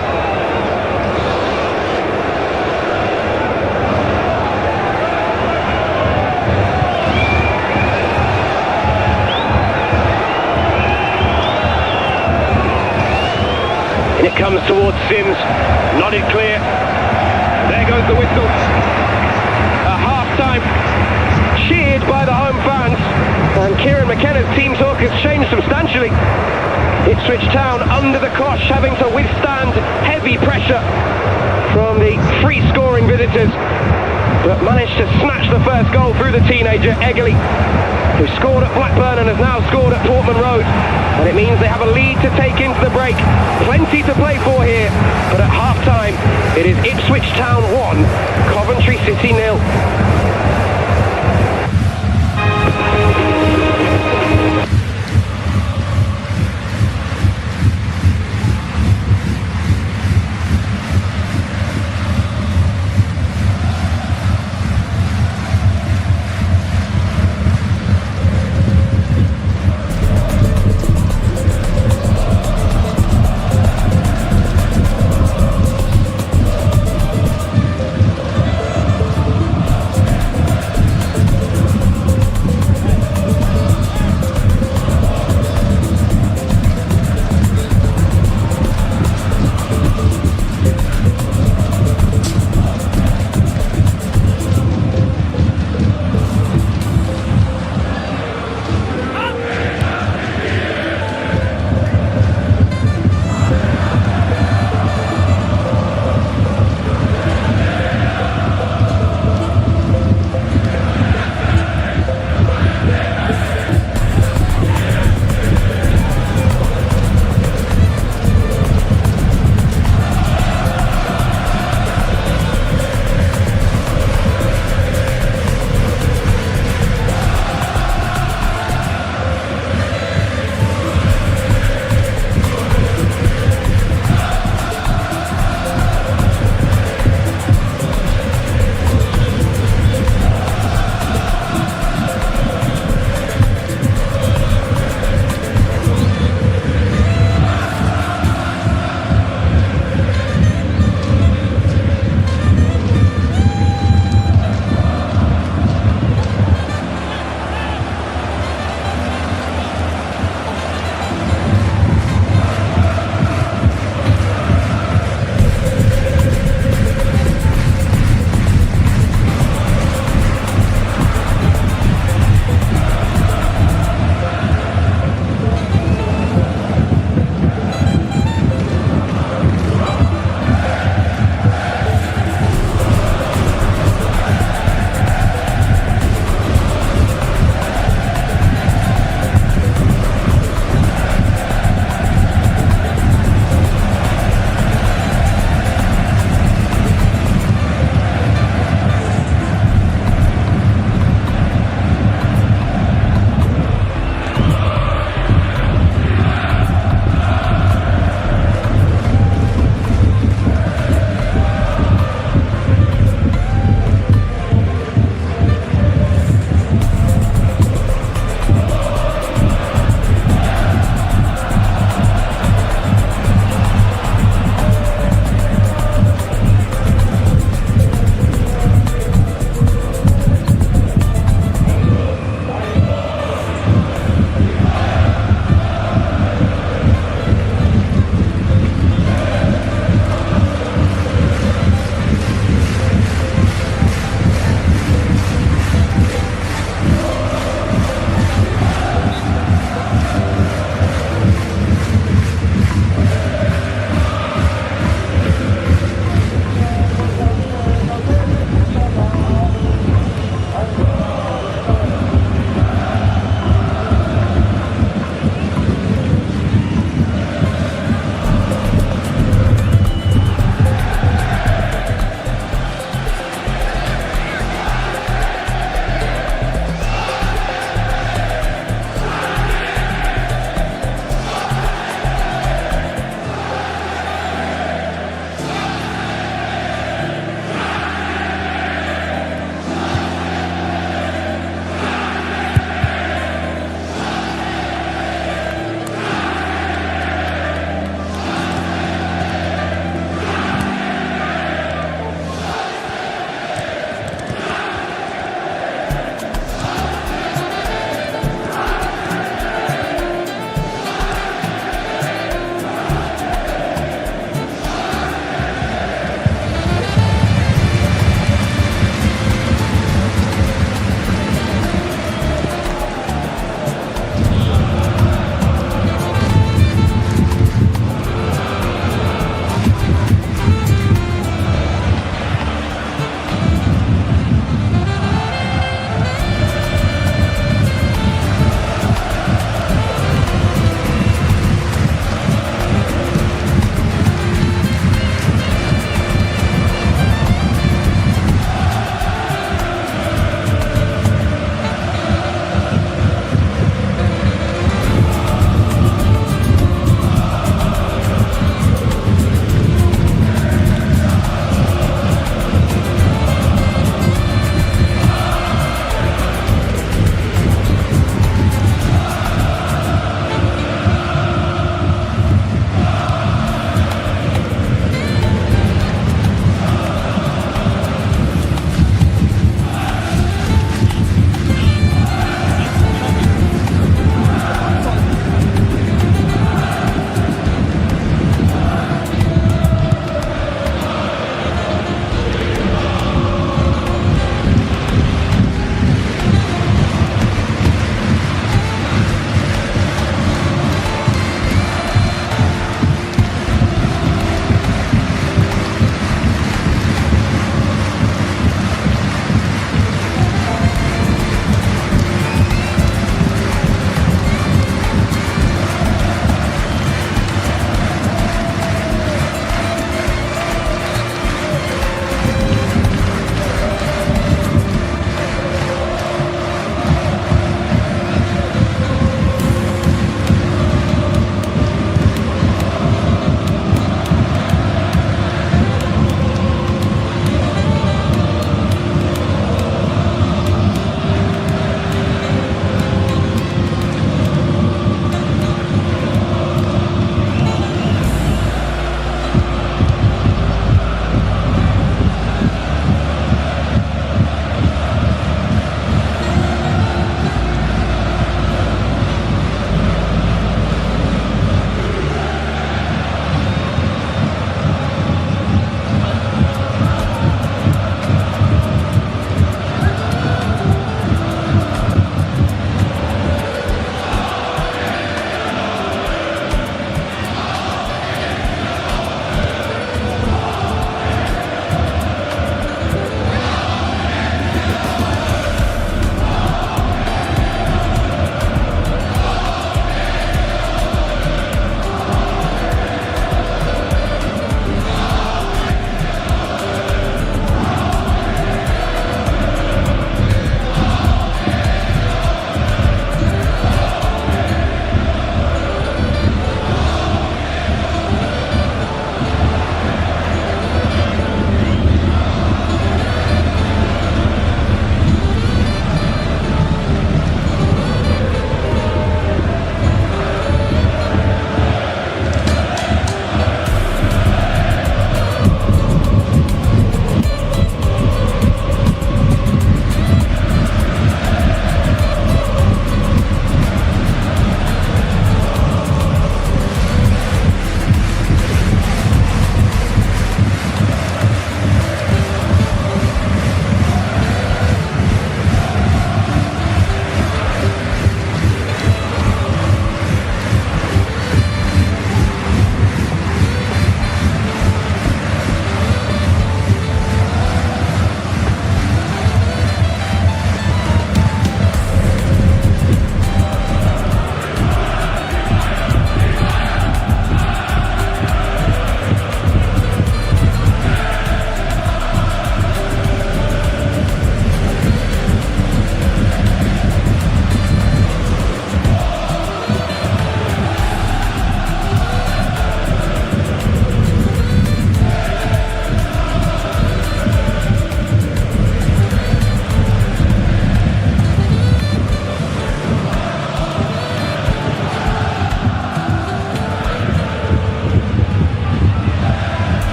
And it comes towards Sims. Nodded clear. There goes the whistle. A half-time cheered by the home fans. And Kieran McKenna's team talk has changed substantially. Ipswich Town under the cosh, having to withstand heavy pressure from the free-scoring visitors, but managed to snatch the first goal through the teenager, Eggerly, who scored at Blackburn and has now scored at Portman Road. And it means they have a lead to take into the break. Plenty to play for here, but at half-time, it is Ipswich Town 1, Coventry City 0.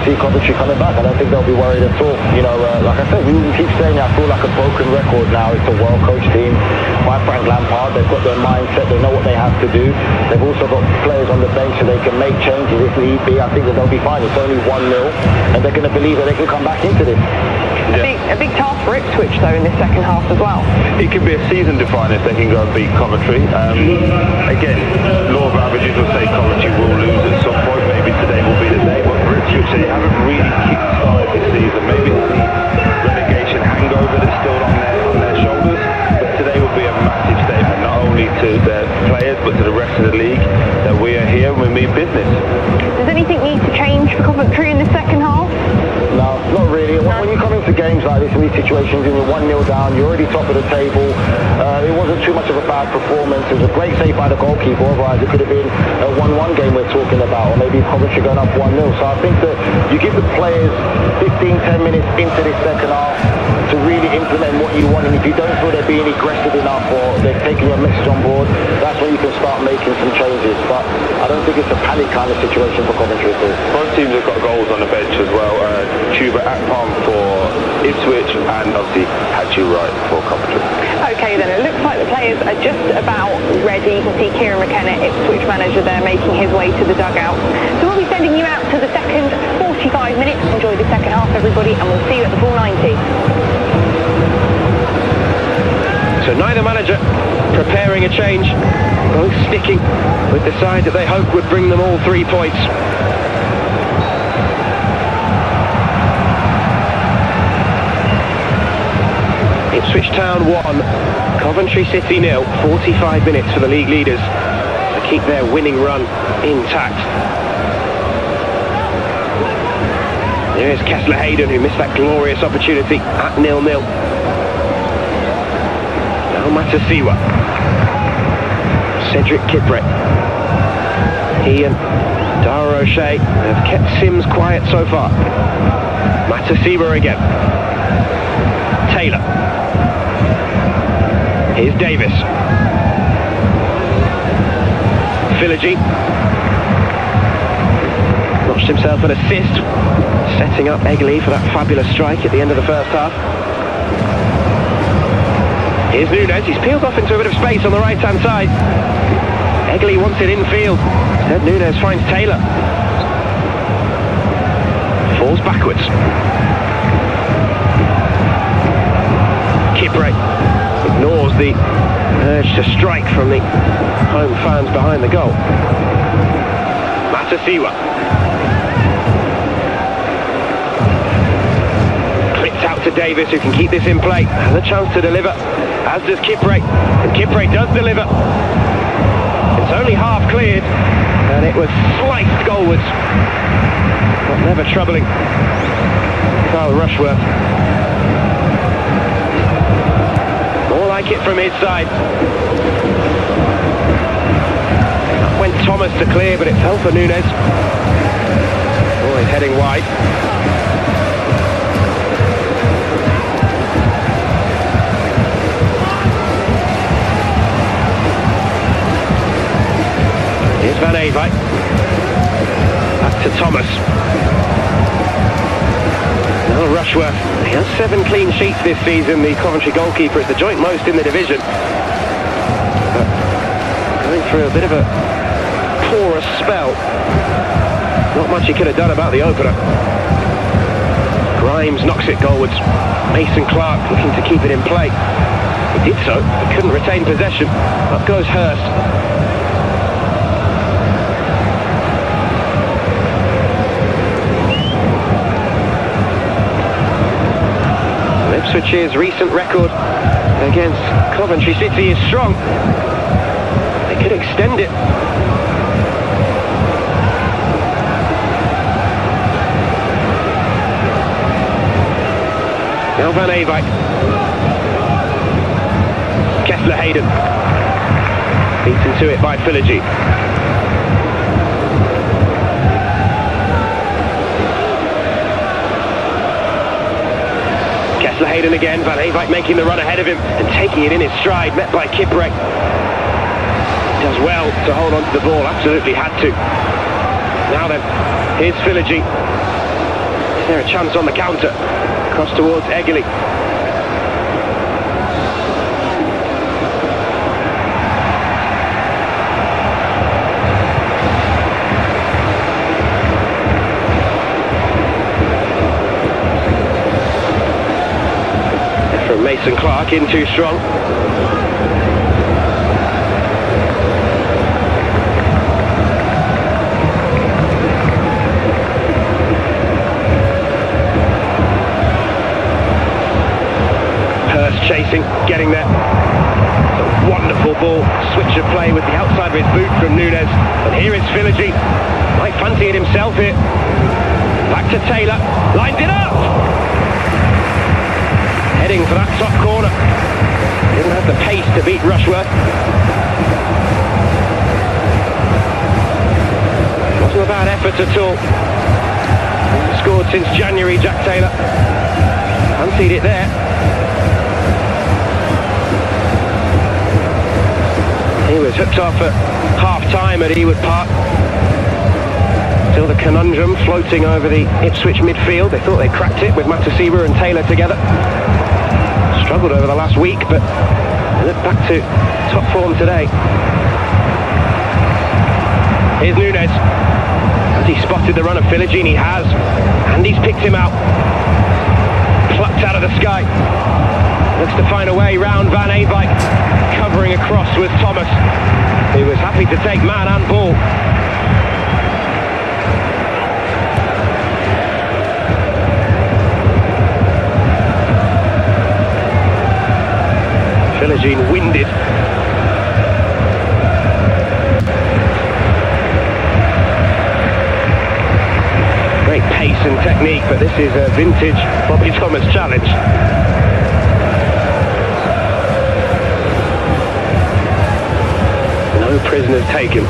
see Coventry coming back. I don't think they'll be worried at all. You know, like I said, we keep saying I feel like a broken record now. It's a well-coached team by Frank Lampard. They've got their mindset. They know what they have to do. They've also got players on the bench so they can make changes if need be. I think that they'll be fine. It's only 1-0, and they're going to believe that they can come back into this. A big task for Ipswich, though, in this second half as well. It could be a season definer if they can go and beat Coventry. Again, law of averages will say Coventry will lose at some point. Maybe today will be the day. But for Ipswich, they haven't really kick-started this season. Maybe it's the relegation hangover that's still on their shoulders. But today will be a massive statement, not only to their players, but to the rest of the league, that we are here and we mean business. Does anything need to change for Coventry in the second half? No, not really. When you come into games like this, in these situations, and you're 1-0 down, you're already top of the table. It wasn't too much of a bad performance. It was a great save by the goalkeeper. Otherwise, it could have been a 1-1 game we're talking about, or maybe Coventry going up 1-0. So I think that you give the players 15-10 minutes into this second half to really implement what you want. And if you don't feel they're being aggressive enough or they're taking your message on board, that's when you can start making some changes. But I don't think it's a panic kind of situation for Coventry at all. Both teams have got goals on the bench as well. Chuba Akpom for Ipswich and obviously Hachu Wright for Coventry. Okay then, it looks like the players are just about ready. You can see Kieran McKenna, Ipswich manager there, making his way to the dugout. So we'll be sending you out to the second 45 minutes. Enjoy the second half, everybody, and we'll see you at the full 90. So neither manager preparing a change, both sticking with the side that they hope would bring them all 3 points. Ipswich Town 1, Coventry City 0, 45 minutes for the league leaders to keep their winning run intact. Here's Kessler Hayden, who missed that glorious opportunity at 0-0. Now Matasiwa. Cedric Kipré. He and Dara O'Shea have kept Sims quiet so far. Matasiwa again. Taylor. Here's Davis. Philogene. Notched himself an assist, setting up Egley for that fabulous strike at the end of the first half. Here's Nunes. He's peeled off into a bit of space on the right-hand side. Egley wants it infield. Instead, Nunes finds Taylor. Falls backwards. Kipré ignores the urge to strike from the home fans behind the goal. Matasiwa. Clips out to Davis, who can keep this in play. Has a chance to deliver, as does Kipré. And Kipré does deliver. It's only half cleared, and it was sliced goalwards. But never troubling Carl Rushworth. More like it from his side. That went Thomas to clear, but it fell for Nunes. Oh, he's heading wide. Here's Van Eyck. Back to Thomas. Now Rushworth. He has 7 clean sheets this season. The Coventry goalkeeper is the joint most in the division. But going through a bit of a porous spell. Not much he could have done about the opener. Grimes knocks it goalwards. Mason Clark looking to keep it in play. He did so, but couldn't retain possession. Up goes Hurst. Ipswich's recent record against Coventry City is strong. They could extend it. Now Van Eyck. Kessler Hayden. Beaten to it by Philogene. Kessler Hayden again. Van Eyck making the run ahead of him and taking it in his stride, met by Kipré. Does well to hold on to the ball, absolutely had to. Now then, here's Philogene. Is there a chance on the counter? Cross towards Eggerly. From Mason Clark in too strong. Chasing, getting there. It's a wonderful ball. Switch of play with the outside of his boot from Nunes. And here is Philogene. Might fancy it himself here. Back to Taylor. Lines it up! Heading for that top corner. Didn't have the pace to beat Rushworth. Wasn't a bad effort at all. Hasn't scored since January, Jack Taylor. Fancied it there. He was hooked off at half-time at Ewood Park. Still the conundrum floating over the Ipswich midfield. They thought they cracked it with Matasiba and Taylor together. Struggled over the last week, but look back to top form today. Here's Nunes. Has he spotted the run of Philogene? He has. And he's picked him out. Plucked out of the sky. Looks to find a way round Van Eyck, covering across with Thomas, who was happy to take man and ball. Philogene winded. Great pace and technique, but this is a vintage Bobby Thomas challenge. No prisoners taken.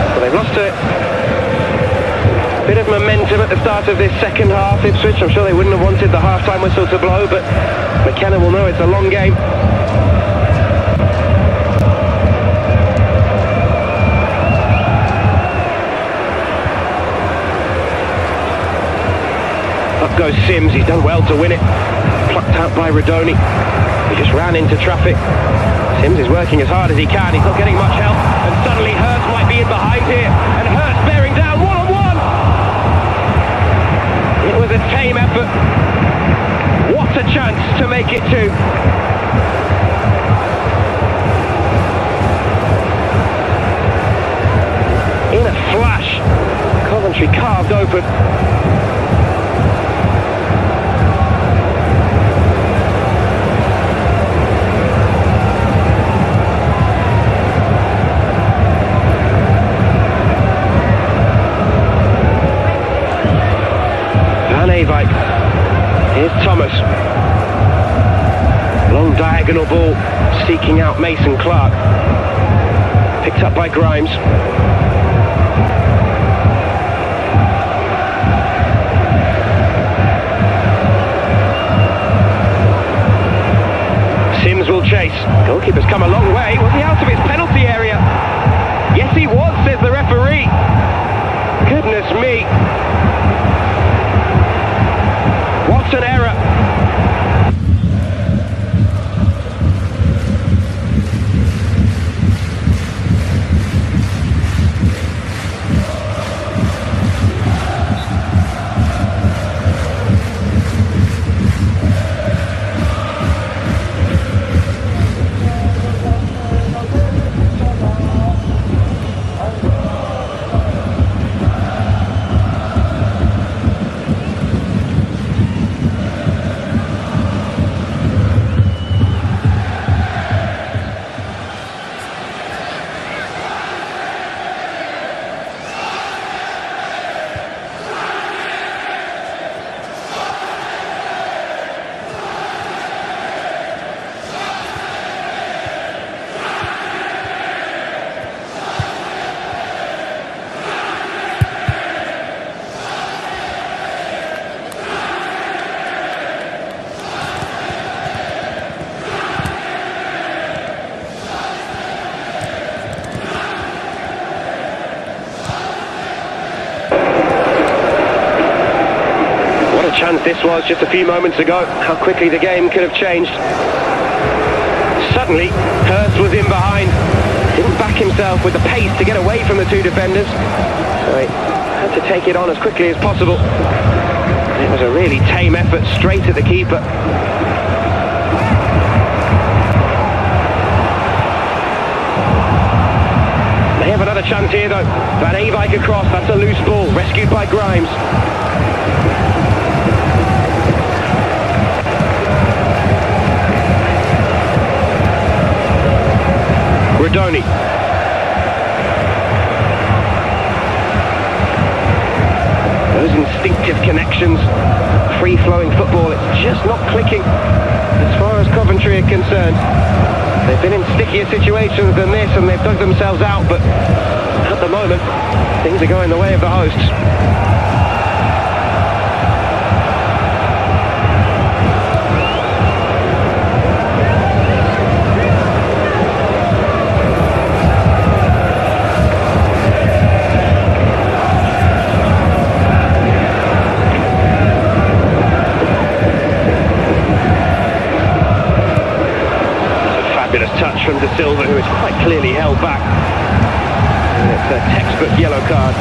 Well, they've lost a bit of momentum at the start of this second half, Ipswich. I'm sure they wouldn't have wanted the half-time whistle to blow, but McKenna will know it's a long game. Up goes Sims, he's done well to win it. Plucked out by Radoni. He just ran into traffic. Sims is working as hard as he can, he's not getting much help. And suddenly Hurst might be in behind here. And Hurst bearing down one-on-one! It was a tame effort. What a chance to make it two. In a flash, Coventry carved open. Here's Thomas. Long diagonal ball, seeking out Mason Clark. Picked up by Grimes. Sims will chase. Goalkeeper's come a long way. Was he out of his penalty area? Yes, he was, says the referee. Goodness me. What an error. hands this was just a few moments ago. How quickly the game could have changed. Suddenly, Hurst was in behind. Didn't back himself with the pace to get away from the two defenders. So he had to take it on as quickly as possible. It was a really tame effort straight at the keeper. They have another chance here though. Van Eyck across, that's a loose ball, rescued by Grimes. Rodoni. Those instinctive connections, free-flowing football, it's just not clicking as far as Coventry are concerned. They've been in stickier situations than this and they've dug themselves out, but at the moment, things are going the way of the hosts. Touch from De Silva, who is quite clearly held back. And it's a textbook yellow card.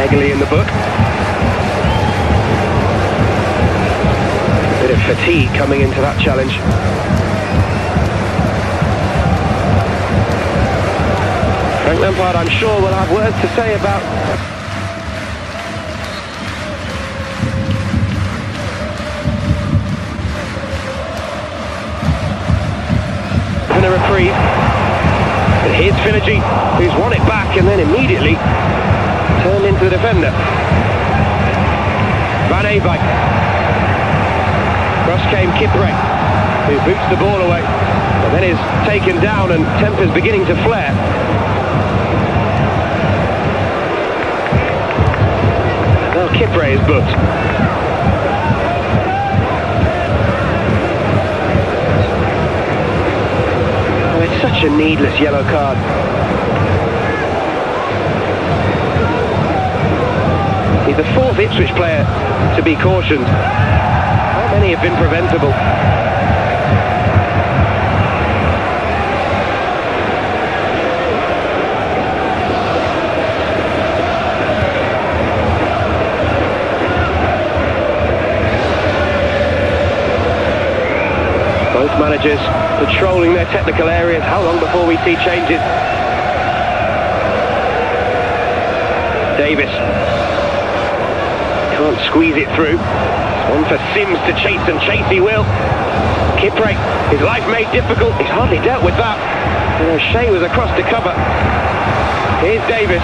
Egley in the book. A bit of fatigue coming into that challenge. Frank Lampard, I'm sure, will have words to say about a reprieve. But here's Fixture, who's won it back and then immediately turned into the defender. Van Eyck. Cross came Kipre, who boots the ball away, and then is taken down and tempers beginning to flare. Now Kipre is booked. Such a needless yellow card. He's the fourth Ipswich player to be cautioned. How many have been preventable? Both managers patrolling their technical areas. How long before we see changes? Davis can't squeeze it through. It's one for Sims to chase, and chase he will. Kipre, his life made difficult. He's hardly dealt with that. And O'Shea was across to cover. Here's Davis.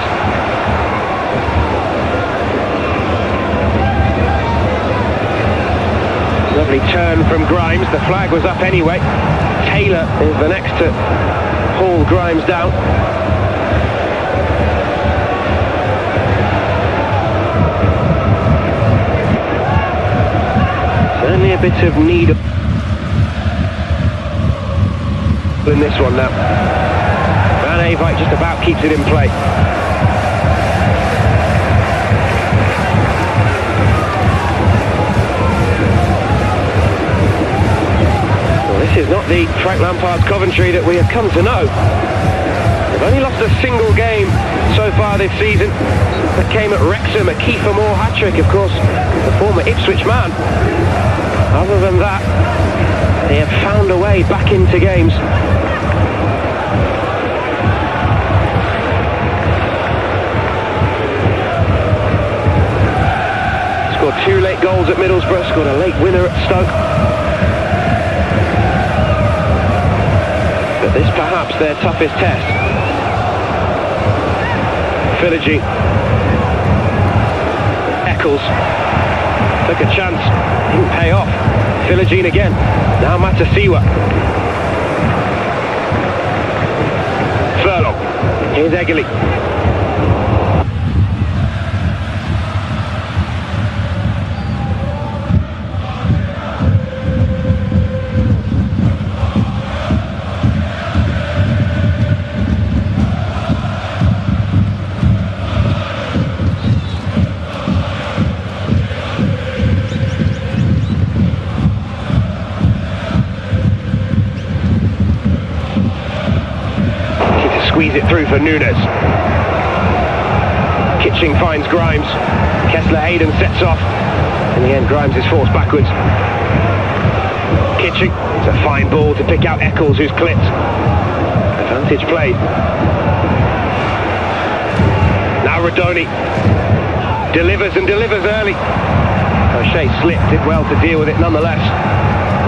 Lovely turn from Grimes. The flag was up anyway. Taylor is the next to haul Grimes down. Certainly a bit of need in this one now. Van Eyck just about keeps it in play. This is not the Frank Lampard's Coventry that we have come to know. They've only lost a single game so far this season. That came at Wrexham, a Kiefer Moore hat-trick, of course, the former Ipswich man. Other than that, they have found a way back into games. Scored 2 late goals at Middlesbrough, scored a late winner at Stoke. But this perhaps their toughest test. Fixture. Eccles took a chance, didn't pay off. Fixture again. Now Matasiwa. Furlong. Here's Egley. sees it through for Nunes. Kitching finds Grimes. Kessler-Hayden sets off. In the end, Grimes is forced backwards. Kitching. It's a fine ball to pick out Eccles, who's clipped. Advantage played. Now Rodoni. Delivers and delivers early. O'Shea slipped, did well to deal with it nonetheless.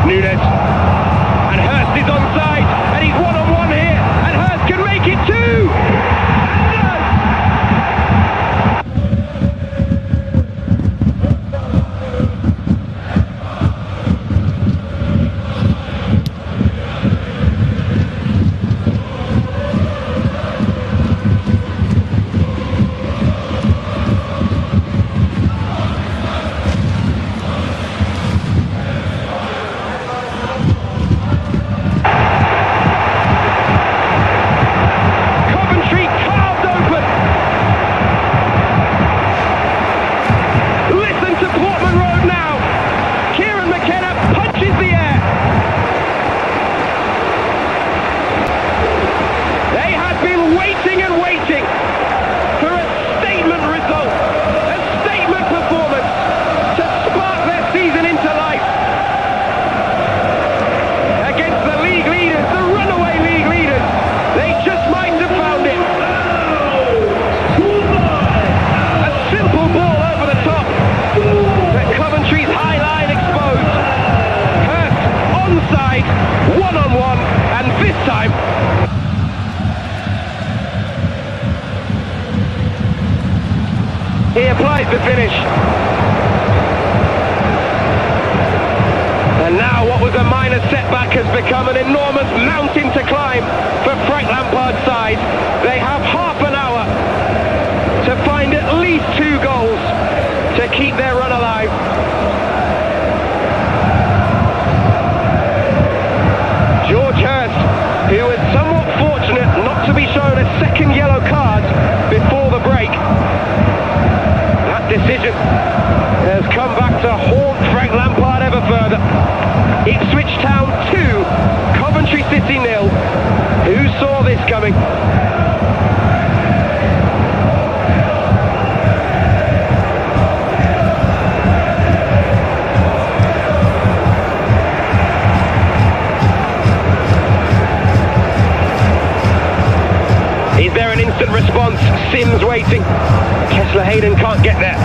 Nunes. And Hurst is onside. And he's one-on-one here. And Hurst can make it too! He applies the finish. And now what was a minor setback has become an enormous mountain to climb for Frank Lampard's side. They have half an hour to find at least 2 goals to keep their run alive. George Hurst, who was somewhat fortunate not to be shown a second yellow card before the break. That decision has come back to haunt Frank Lampard ever further. Ipswich Town 2, Coventry City 0. Who saw this coming? Is there an instant response? Sims waiting. Kessler-Hayden can't get there.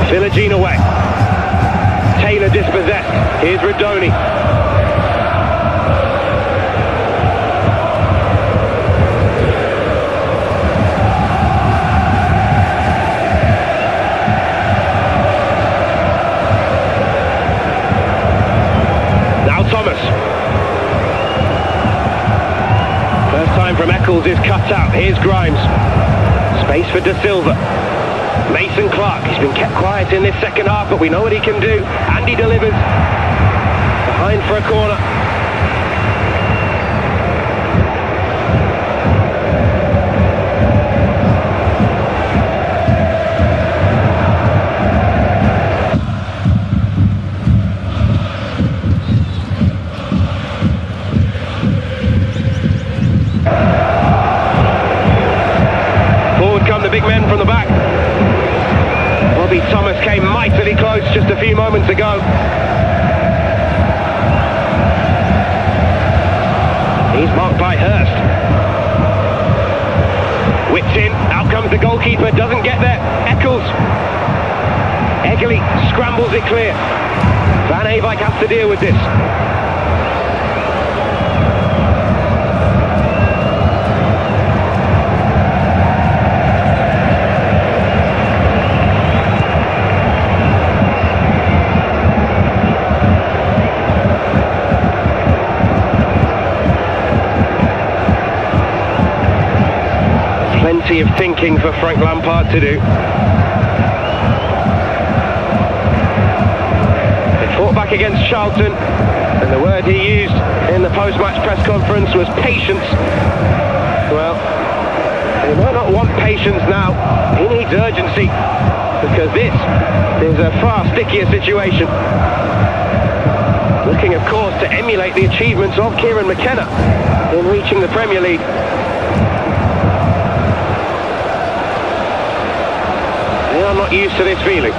Philogene away. Taylor dispossessed. Here's Rodoni. Now Thomas. First time from Eccles is cut out. Here's Grimes. Space for De Silva. Mason Clark. He's been kept quiet in this second half, but we know what he can do. And he delivers. Behind for a corner. The big men from the back. Bobby Thomas came mightily close just a few moments ago. He's marked by Hurst. Whips in, out comes the goalkeeper, doesn't get there. Eccles. Eggley scrambles it clear. Van Eyck has to deal with this. Plenty of thinking for Frank Lampard to do. They fought back against Charlton, and the word he used in the post-match press conference was patience. Well, he might not want patience now. He needs urgency, because this is a far stickier situation. looking, of course, to emulate the achievements of Kieran McKenna in reaching the Premier League. They are not used to this feeling.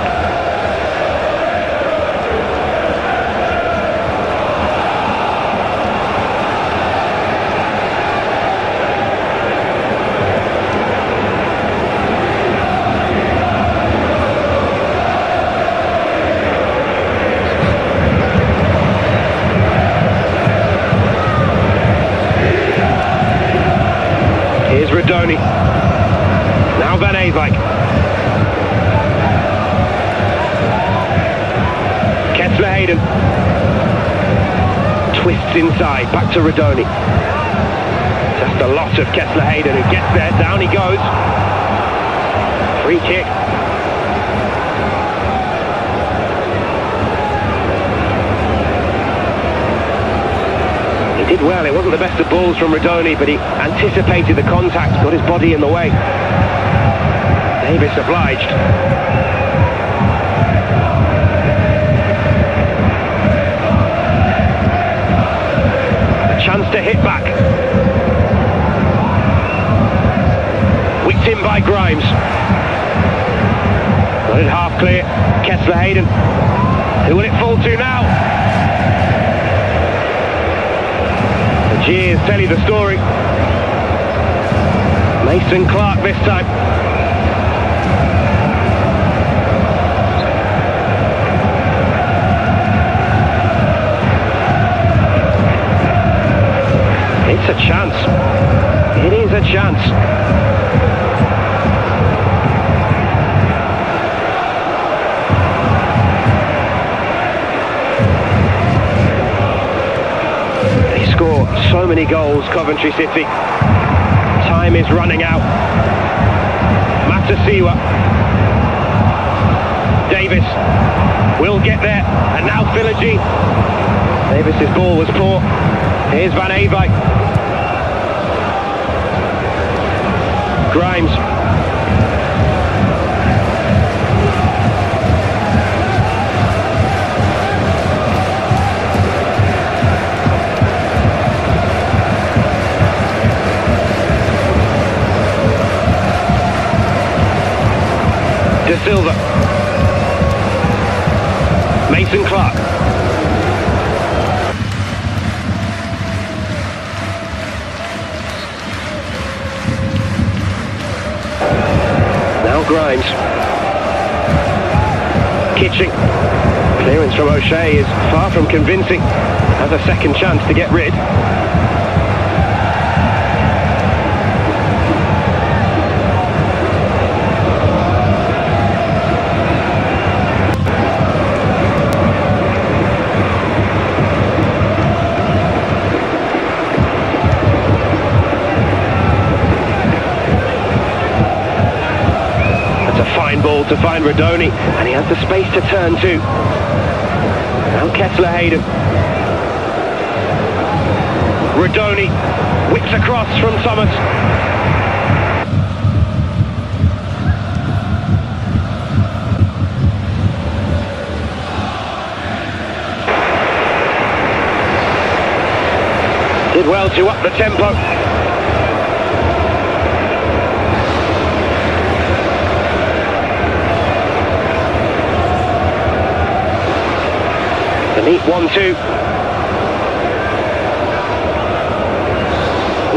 Here's Rodoni. Now Van Eyck. Hayden twists inside, back to Rodoni. Just a lot of Kessler Hayden, who gets there, down he goes. Free kick. He did well, it wasn't the best of balls from Rodoni, but he anticipated the contact, got his body in the way. Davis obliged. Chance to hit back. Whipped in by Grimes. Got it half clear. Kessler Hayden. Who will it fall to now? The jeers tell you the story. Mason Clark this time. It's a chance. It is a chance. They score so many goals, Coventry City. Time is running out. Matasiwa. Davis will get there. And now Philogene. Davis's ball was poor. Here's Van Eyck. Grimes. De Silva. Mason Clark. Grimes. Kitching. Clearance from O'Shea is far from convincing. Has a second chance to get rid. Ball to find Rodoni, and he has the space to turn to. Now Kessler Hayden. Rodoni whips across from Thomas. Did well to up the tempo. Neat 1-2.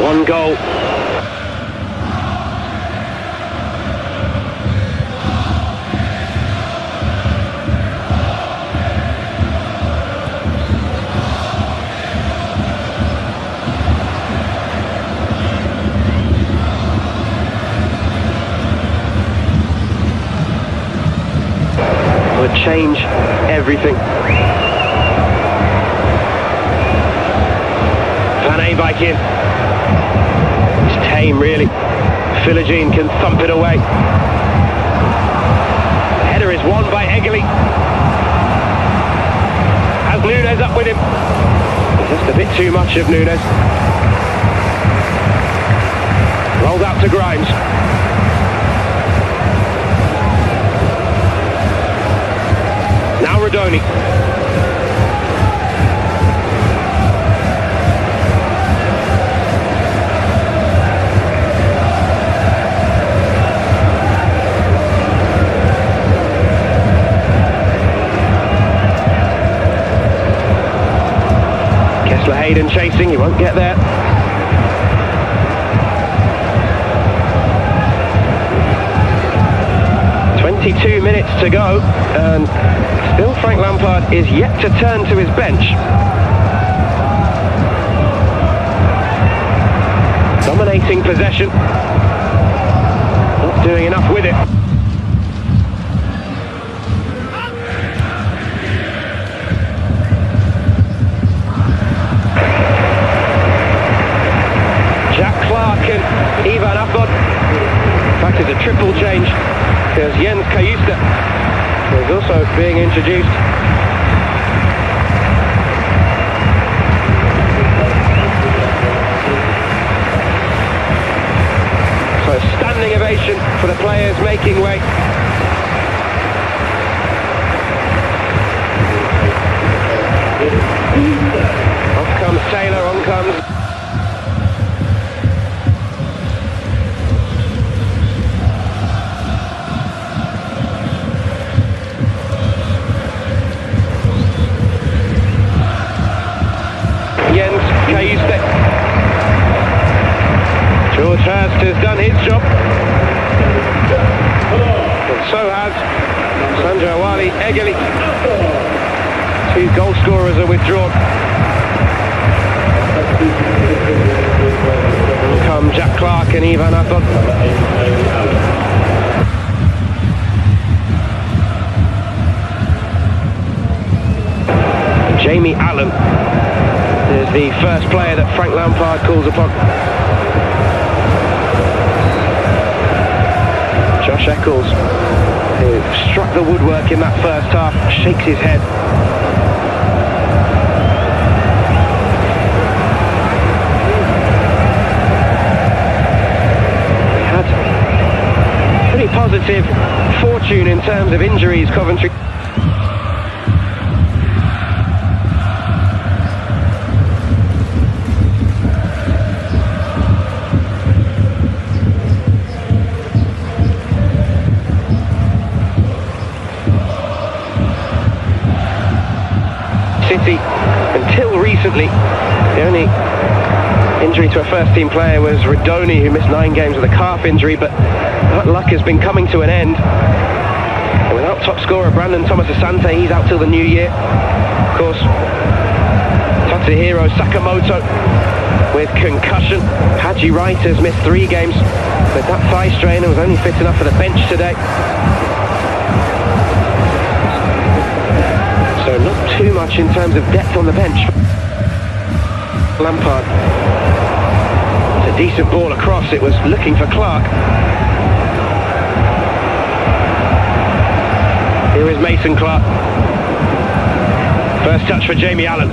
One goal. Would change everything. Van Eyck in. It's tame, really. Philogene can thump it away. The header is won by Eggly. Has Nunes up with him. Just a bit too much of Nunes. Rolled out to Grimes. Now Rodoni. Hayden chasing, he won't get there. "22 minutes to go, and still Frank Lampard is yet to turn to his bench. Dominating possession, not doing enough with it. Ivan Afgod. In fact, it's a triple change because Jens Kayuste is also being introduced. So standing ovation for the players making way. Off comes Taylor, on comes George Hurst has done his job, and so has Sandro Awali Egeli. 2 goal scorers are withdrawn. And come Jack Clark and Ivan Afgod. Jamie Allen is the first player that Frank Lampard calls upon. Josh Eccles, who struck the woodwork in that first half, shakes his head. They had pretty positive fortune in terms of injuries, Coventry. City, until recently, the only injury to a first-team player was Redoni, who missed 9 games with a calf injury, but that luck has been coming to an end. And without top scorer Brandon Thomas Asante, he's out till the new year. Of course, Tatsuhiro Sakamoto with concussion. Haji Wright has missed 3 games with that thigh strain and was only fit enough for the bench today. So not too much in terms of depth on the bench. Lampard. It's a decent ball across. It was looking for Clark. Here is Mason Clark. First touch for Jamie Allen.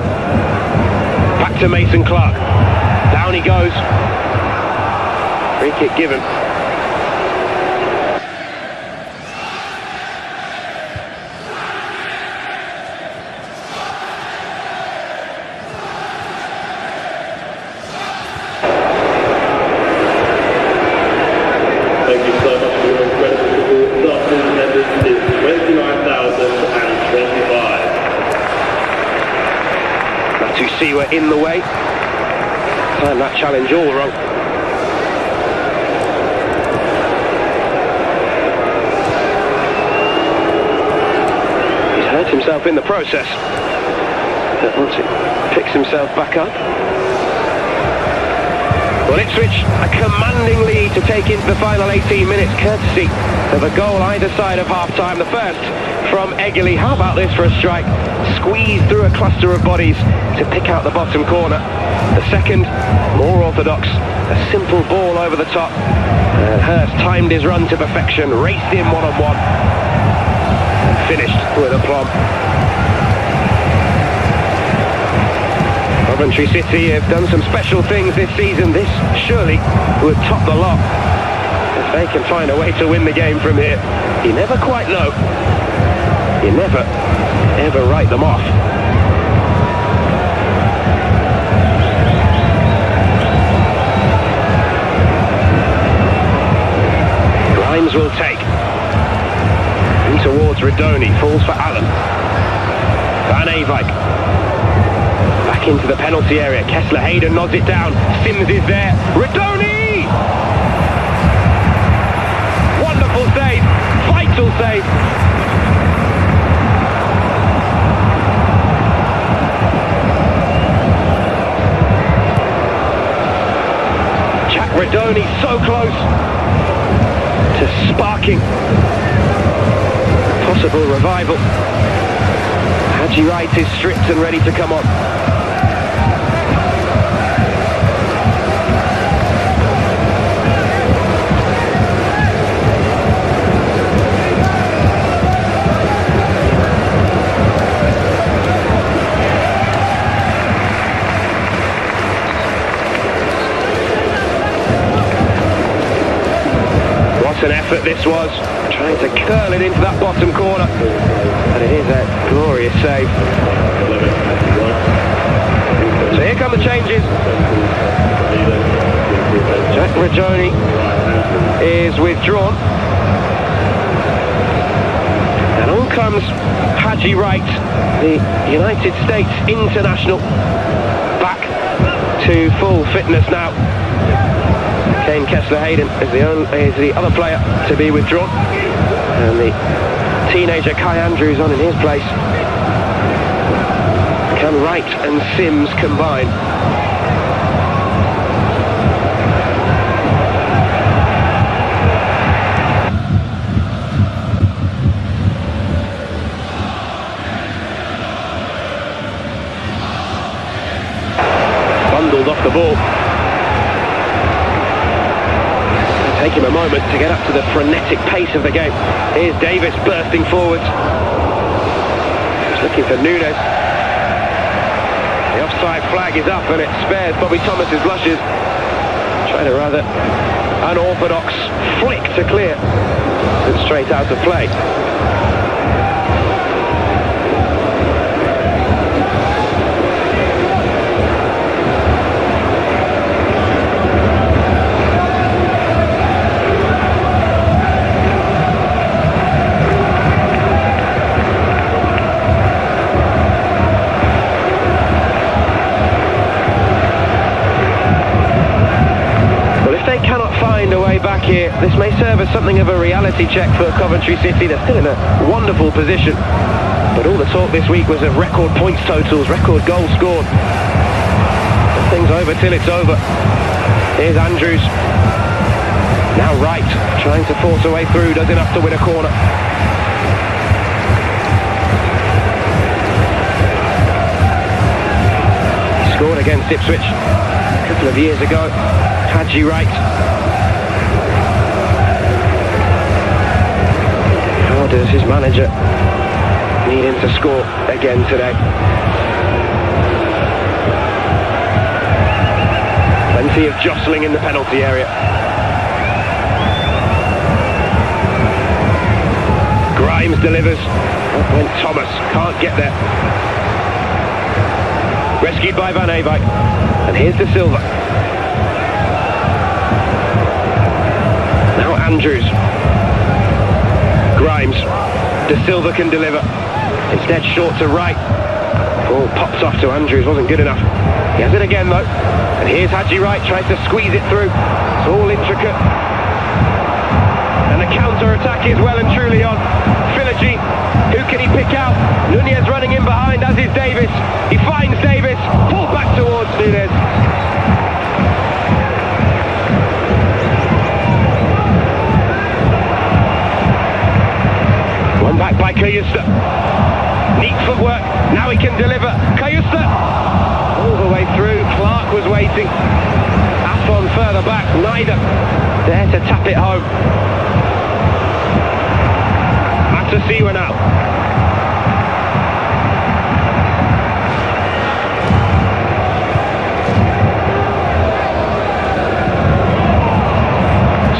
Back to Mason Clark. Down he goes. Free kick given. Were in the way. Turned that challenge all wrong. He's hurt himself in the process, but once it picks himself back up. Well, Ipswich a commanding lead to take into the final 18 minutes, courtesy of a goal either side of half-time. The first from Egeli. How about this for a strike? Squeezed through a cluster of bodies to pick out the bottom corner. The second, more orthodox, a simple ball over the top. And Hurst timed his run to perfection, raced in one-on-one, and finished with aplomb. Coventry City have done some special things this season. This surely would top the lot. If they can find a way to win the game from here, you never quite know. You never, ever write them off. Grimes will take. In towards Redoni, falls for Allen. Van Eyck. Back Back into the penalty area. Kessler Hayden nods it down. Sims is there. Redoni! Wonderful save. Vital save. Jack Redoni so close to sparking possible revival. Haji Wright is stripped and ready to come on. What an effort this was, trying to curl it into that bottom corner, and it is a glorious save. So here come the changes. Jack Redoni is withdrawn, and on comes Haji Wright, the United States international, back to full fitness now. Kane Kessler Hayden is the other player to be withdrawn, and the teenager Kai Andrews on in his place. Can Wright and Sims combine? Bundled off the ball. Take him a moment to get up to the frenetic pace of the game. Here's Davis bursting forwards. He's looking for Nunes. The offside flag is up and it spares Bobby Thomas's blushes. Trying a rather unorthodox flick to clear. And straight out of play. Back here, this may serve as something of a reality check for Coventry City. They're still in a wonderful position, but all the talk this week was of record points totals, record goals scored. Nothing's over till it's over. Here's Andrews. Now Wright, trying to force a way through, does enough to win a corner. He scored against Ipswich a couple of years ago. Haji Wright. How does his manager need him to score again today? Plenty of jostling in the penalty area. Grimes delivers. Up went Thomas, can't get there. Rescued by Van Eyck. And here's De Silva. Now Andrews. Grimes. De Silva can deliver. Instead short to Wright. Ball pops off to Andrews, wasn't good enough. He has it again though. And here's Haji Wright, tries to squeeze it through. It's all intricate. And the counter-attack is well and truly on. Philogene, who can he pick out? Nunez running in behind, as is Davis. He finds Davis, pulled back towards Nunez. One back by Cayusta. Neat footwork, now he can deliver. Cayusta, all the way through. Clark was waiting. Affon further back, neither there to tap it home. Matasiwa now.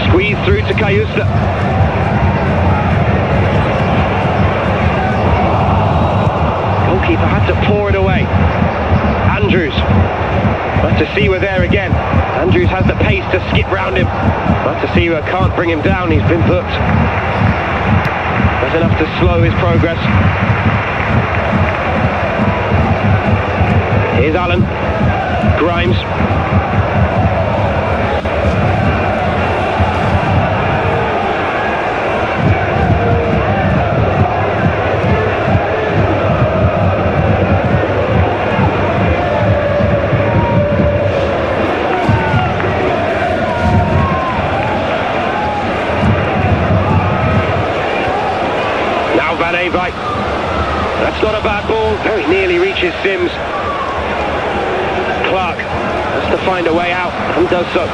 Squeeze through to Cayusta. Goalkeeper had to pour it away. Andrews. Matasiwa there again. Andrews has the pace to skip round him. Matasiwa can't bring him down, he's been booked. That's enough to slow his progress. Here's Allen. Grimes. Now Van Eyck. That's not a bad ball. Very nearly reaches Sims. Clark has to find a way out and does so.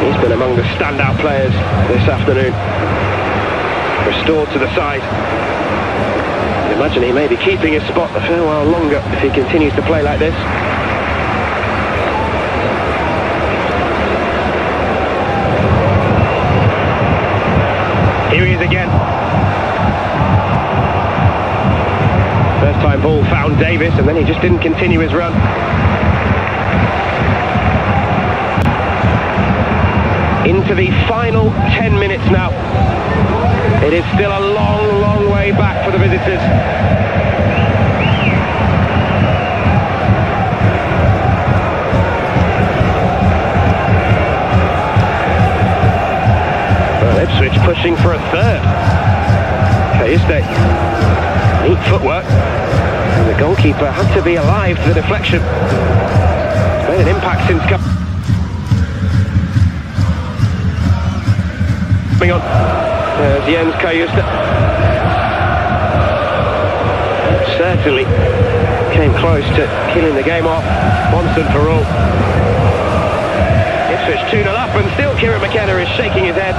He's been among the standout players this afternoon. Restored to the side. I imagine he may be keeping his spot a fair while longer if he continues to play like this. Here he is again. First time ball found Davis, and then he just didn't continue his run. Into the final 10 minutes now. It is still a long, long way back for the visitors. Well, Ipswich pushing for a third. Cayuste. Neat footwork. And the goalkeeper had to be alive to the deflection. It's made an impact since on. There's Jens Cayuste. Certainly came close to killing the game off once and for all. Ipswich 2-0 up, and still Kieran McKenna is shaking his head.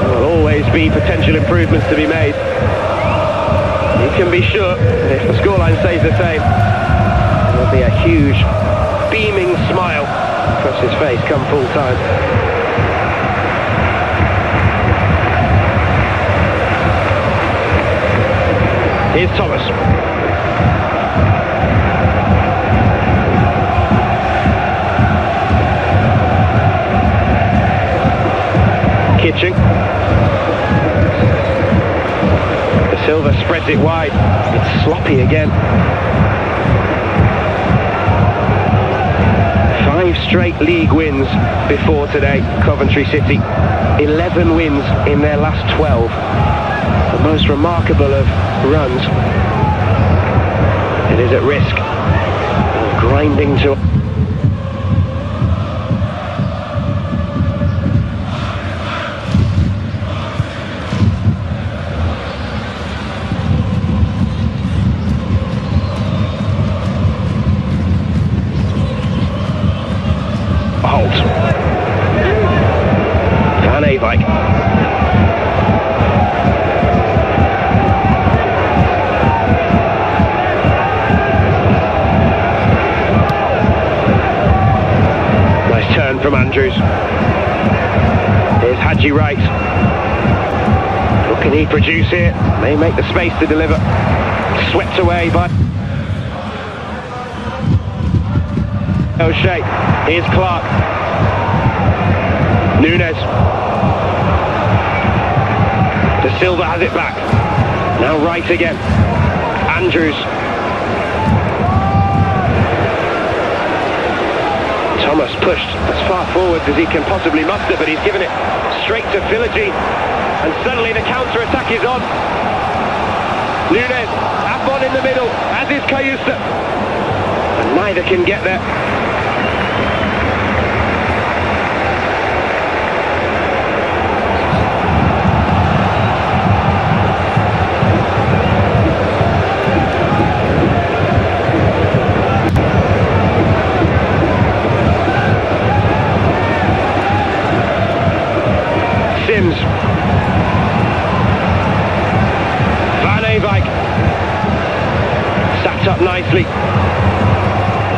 There will always be potential improvements to be made. You can be sure that if the scoreline stays the same, there will be a huge beaming smile across his face come full time. Here's Thomas. Kitching. De Silva spreads it wide. It's sloppy again. 5 straight league wins before today, Coventry City. 11 wins in their last 12. The most remarkable of runs. It is at risk of grinding to halt. Van Eyck. From Andrews. Here's Haji Wright. What can he produce here? May make the space to deliver. Swept away by O'Shea. Here's Clark. Nunes. De Silva has it back. Now Wright again. Andrews. Thomas pushed as far forward as he can possibly muster, but he's given it straight to Philogene, and suddenly the counter-attack is on. Nunes, Abon in the middle, as is Cayuste, and neither can get there. Van Eyck sat up up nicely.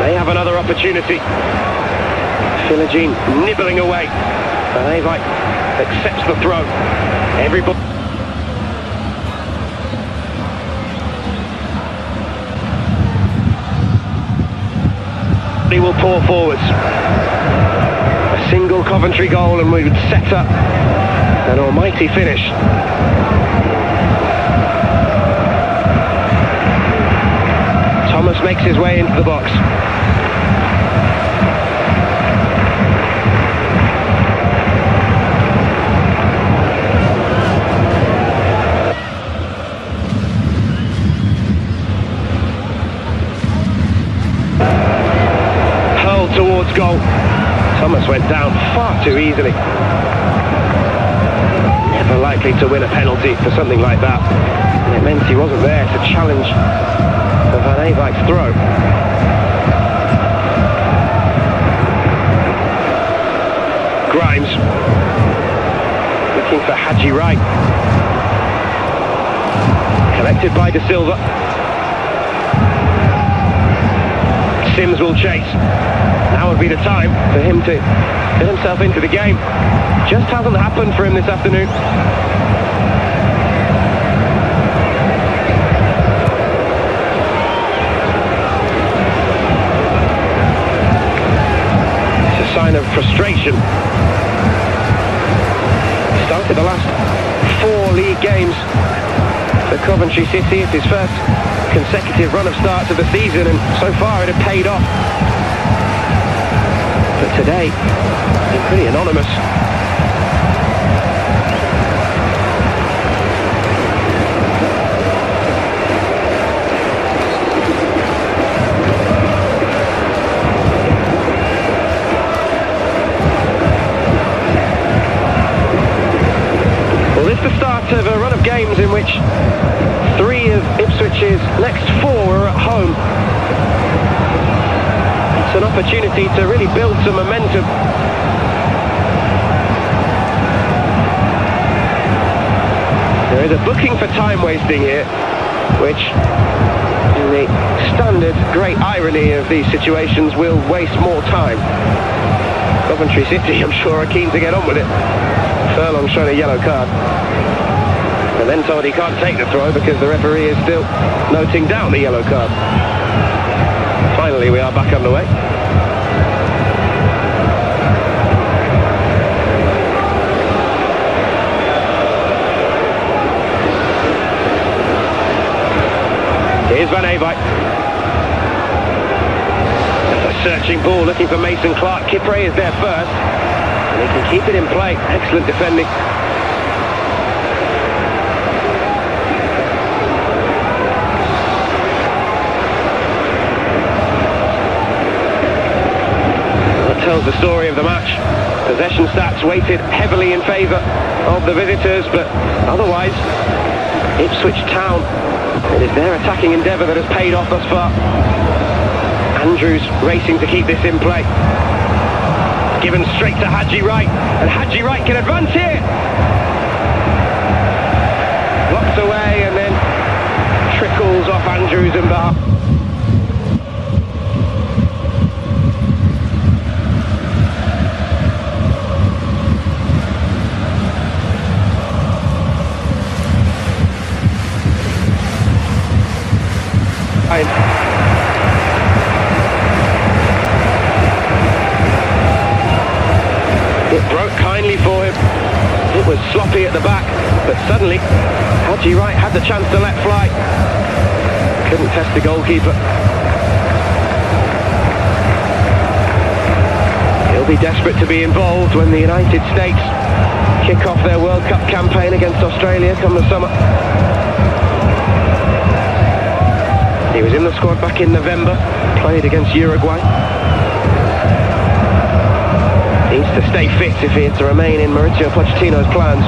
They have another opportunity. Philogene nibbling away. Van Eyck accepts the throw. Everybody will pour forwards. A single Coventry goal and we would set up an almighty finish. Thomas makes his way into the box. Hurled towards goal. Thomas went down far too easily. Never likely to win a penalty for something like that. And it meant he wasn't there to challenge the Van Eyck's throw. Grimes looking for Haji Wright. Collected by De Silva. Sims will chase. Now would be the time for him to get himself into the game. Just hasn't happened for him this afternoon. It's a sign of frustration. He started the last 4 league games for Coventry City. It's his first consecutive run of starts of the season, and so far it had paid off. But today, he's pretty anonymous. Well, this is the start of a run of games in which 3 of Ipswich's next 4 are at home. It's an opportunity to really build some momentum. There is a booking for time wasting here, which, in the standard great irony of these situations, will waste more time. Coventry City, I'm sure, are keen to get on with it. Furlong's shown a yellow card. And then told he can't take the throw because the referee is still noting down the yellow card. Finally, we are back underway. Here's Van Eyck. A searching ball looking for Mason Clark. Kipre is there first. And he can keep it in play. Excellent defending. Tells the story of the match. Possession stats weighted heavily in favour of the visitors, but otherwise Ipswich Town, it is their attacking endeavour that has paid off thus far. Andrews racing to keep this in play. Given straight to Haji Wright, and Haji Wright can advance here. Blocked away and then trickles off Andrews and Bar. It broke kindly for him. It was sloppy at the back, but suddenly Haji Wright had the chance to let fly. Couldn't test the goalkeeper. He'll be desperate to be involved when the United States kick off their World Cup campaign against Australia come the summer. He was in the squad back in November, played against Uruguay. Needs to stay fit if he is to remain in Mauricio Pochettino's plans.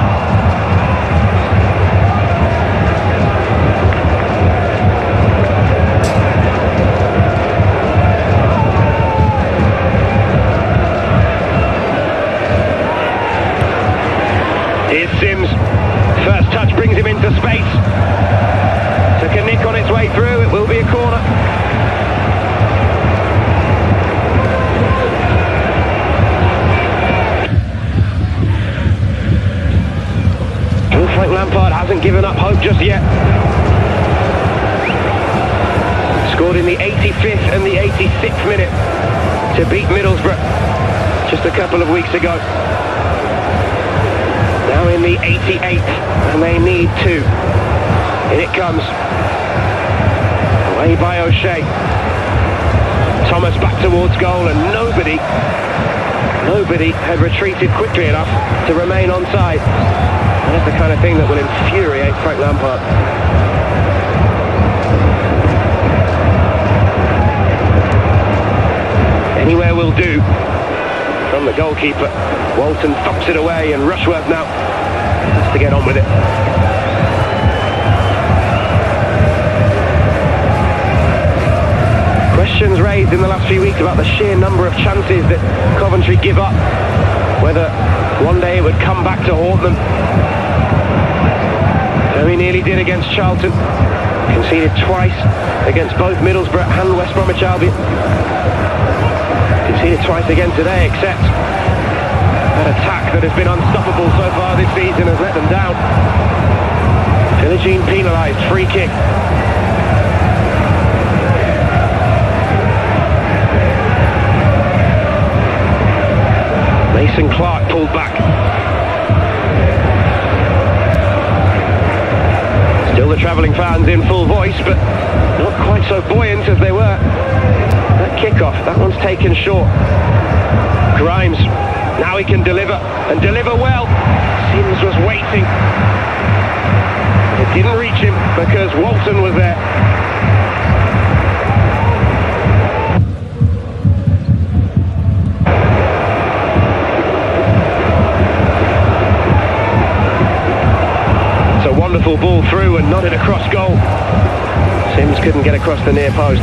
Here's Sims. First touch brings him into space. Took a nick on its way through, it will be a corner. Frank Lampard hasn't given up hope just yet. Scored in the 85th and the 86th minute to beat Middlesbrough just a couple of weeks ago. Now in the 88th, and they need two. In it comes. Away by O'Shea. Thomas back towards goal, and nobody had retreated quickly enough to remain onside. And that's the kind of thing that will infuriate Frank Lampard. Anywhere will do. From the goalkeeper, Walton thumps it away, and Rushworth now has to get on with it. Questions raised in the last few weeks about the sheer number of chances that Coventry give up, whether one day it would come back to haunt them. Very nearly did against Charlton, conceded twice against both Middlesbrough and West Bromwich Albion. Conceded twice again today, except that attack that has been unstoppable so far this season has let them down. Philogene penalised, free kick. Mason Clark pulled back. Still the travelling fans in full voice, but not quite so buoyant as they were. That kickoff, that one's taken short. Grimes, now he can deliver, and deliver well. Sims was waiting. It didn't reach him because Walton was there. Wonderful ball through and nodded across goal. Sims couldn't get across the near post.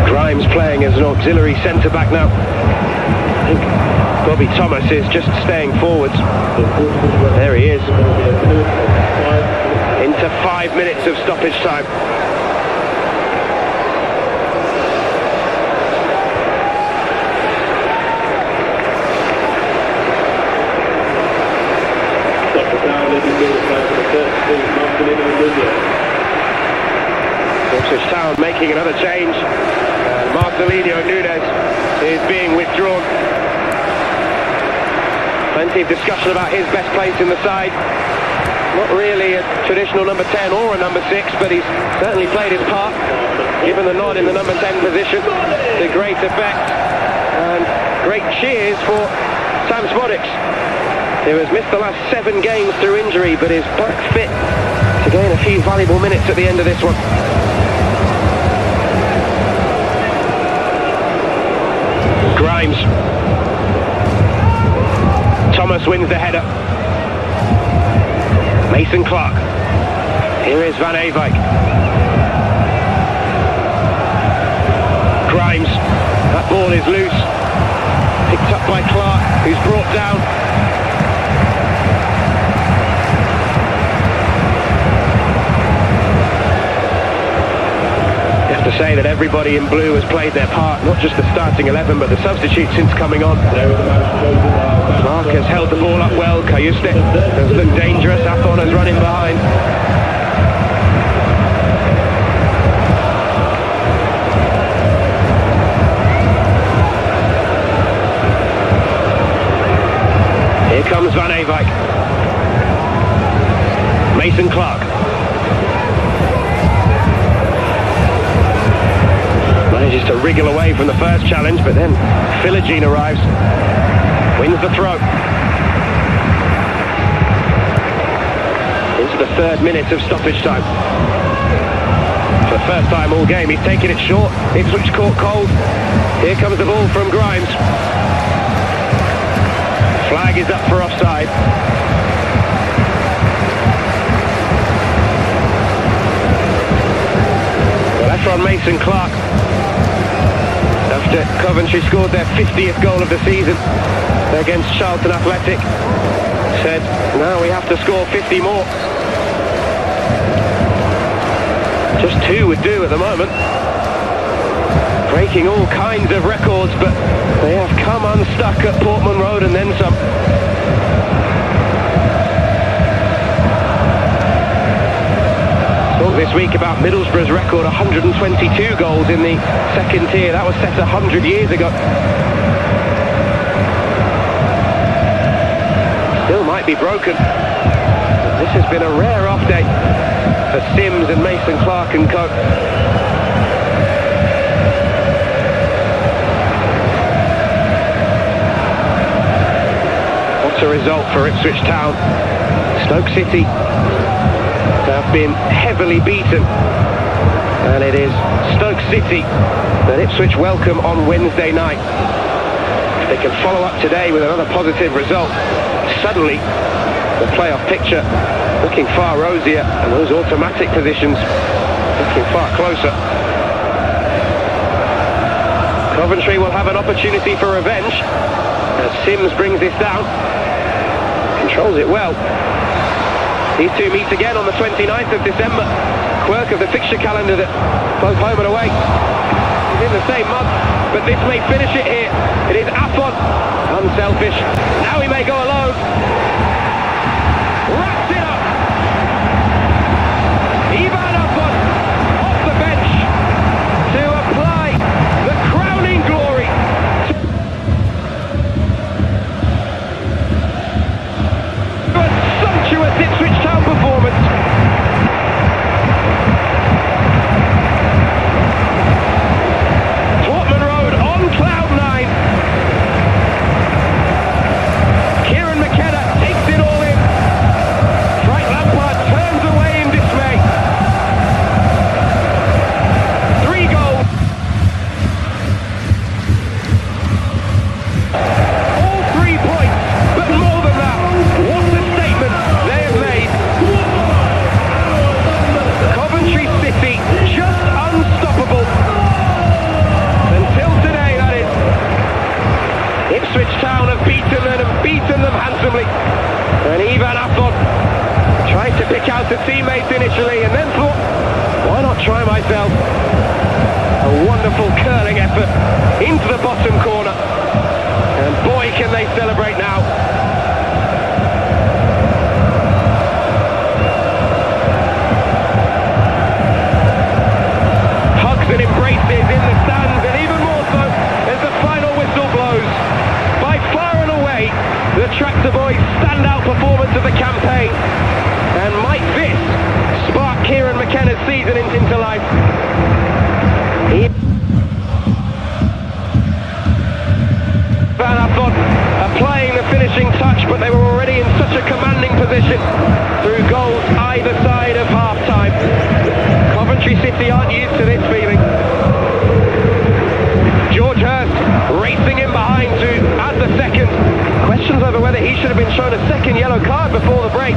Grimes playing as an auxiliary centre-back now. I think Bobby Thomas is just staying forwards. There he is. Into 5 minutes of stoppage time. Ipswich Town making another change. Marcelino Nunes is being withdrawn. Plenty of discussion about his best place in the side. Not really a traditional number 10 or a number 6, but he's certainly played his part, given the nod in the number 10 position to great effect. And great cheers for Sam Spodix, who has missed the last 7 games through injury, but is back fit to gain a few valuable minutes at the end of this one. Grimes. Thomas wins the header. Mason Clark. Here is Van Eyck. Grimes. That ball is loose. Picked up by Clark, who's brought down. To say that everybody in blue has played their part, not just the starting 11 but the substitutes since coming on. Clark has held the ball up well, Kayuste has looked dangerous, Athon has run in behind. Here comes Van Eyck. Mason Clark. Manages to wriggle away from the first challenge, but then Philogene arrives, wins the throw. Into the 3rd minute of stoppage time. For the first time all game, he's taken it short. Ipswich caught cold. Here comes the ball from Grimes. Flag is up for offside. That's on Mason Clark. After Coventry scored their 50th goal of the season against Charlton Athletic, said, now we have to score 50 more. Just 2 would do at the moment. Breaking all kinds of records, but they have come unstuck at Portman Road and then some. Talk this week about Middlesbrough's record, 122 goals in the second tier. That was set 100 years ago. Still might be broken. This has been a rare off day for Sims and Mason Clark and co. What's a result for Ipswich Town? Stoke City have been heavily beaten, and it is Stoke City that Ipswich welcome on Wednesday night. If they can follow up today with another positive result, suddenly the playoff picture looking far rosier, and those automatic positions looking far closer. Coventry will have an opportunity for revenge as Sims brings this down, controls it well. These two meet again on the 29th of December, quirk of the fixture calendar that both home and away is in the same month, but this may finish it here. It is Affon, unselfish. Now he may go alone. Wraps it up. Ivan Affon off the bench to apply the crowning glory. A sumptuous Ipswich Town performance. Portman Road on cloud 9. Kieran McKenna takes it all in. Frank Lampard turns away in dismay. 3 goals. All 3 points, but more than that, what a statement they have made. Coventry City just unstoppable. Until today, that is. Ipswich Town have beaten them and beaten them handsomely. And Ivan Affon tried to pick out the teammates initially and then thought, why not try myself? A wonderful curling effort into the bottom corner. And boy, can they celebrate now. Hugs and embraces in the stands, and even more so as the final whistle blows. By far and away, the Tractor Boys' standout performance of the campaign. And might this spark Kieran McKenna's season into life? Van Affon applying the finishing touch, but they were already in such a commanding position through goals either side of half-time. Coventry City aren't used to this feeling. George Hurst racing in behind to add the second. Questions over whether he should have been shown a second yellow card before the break.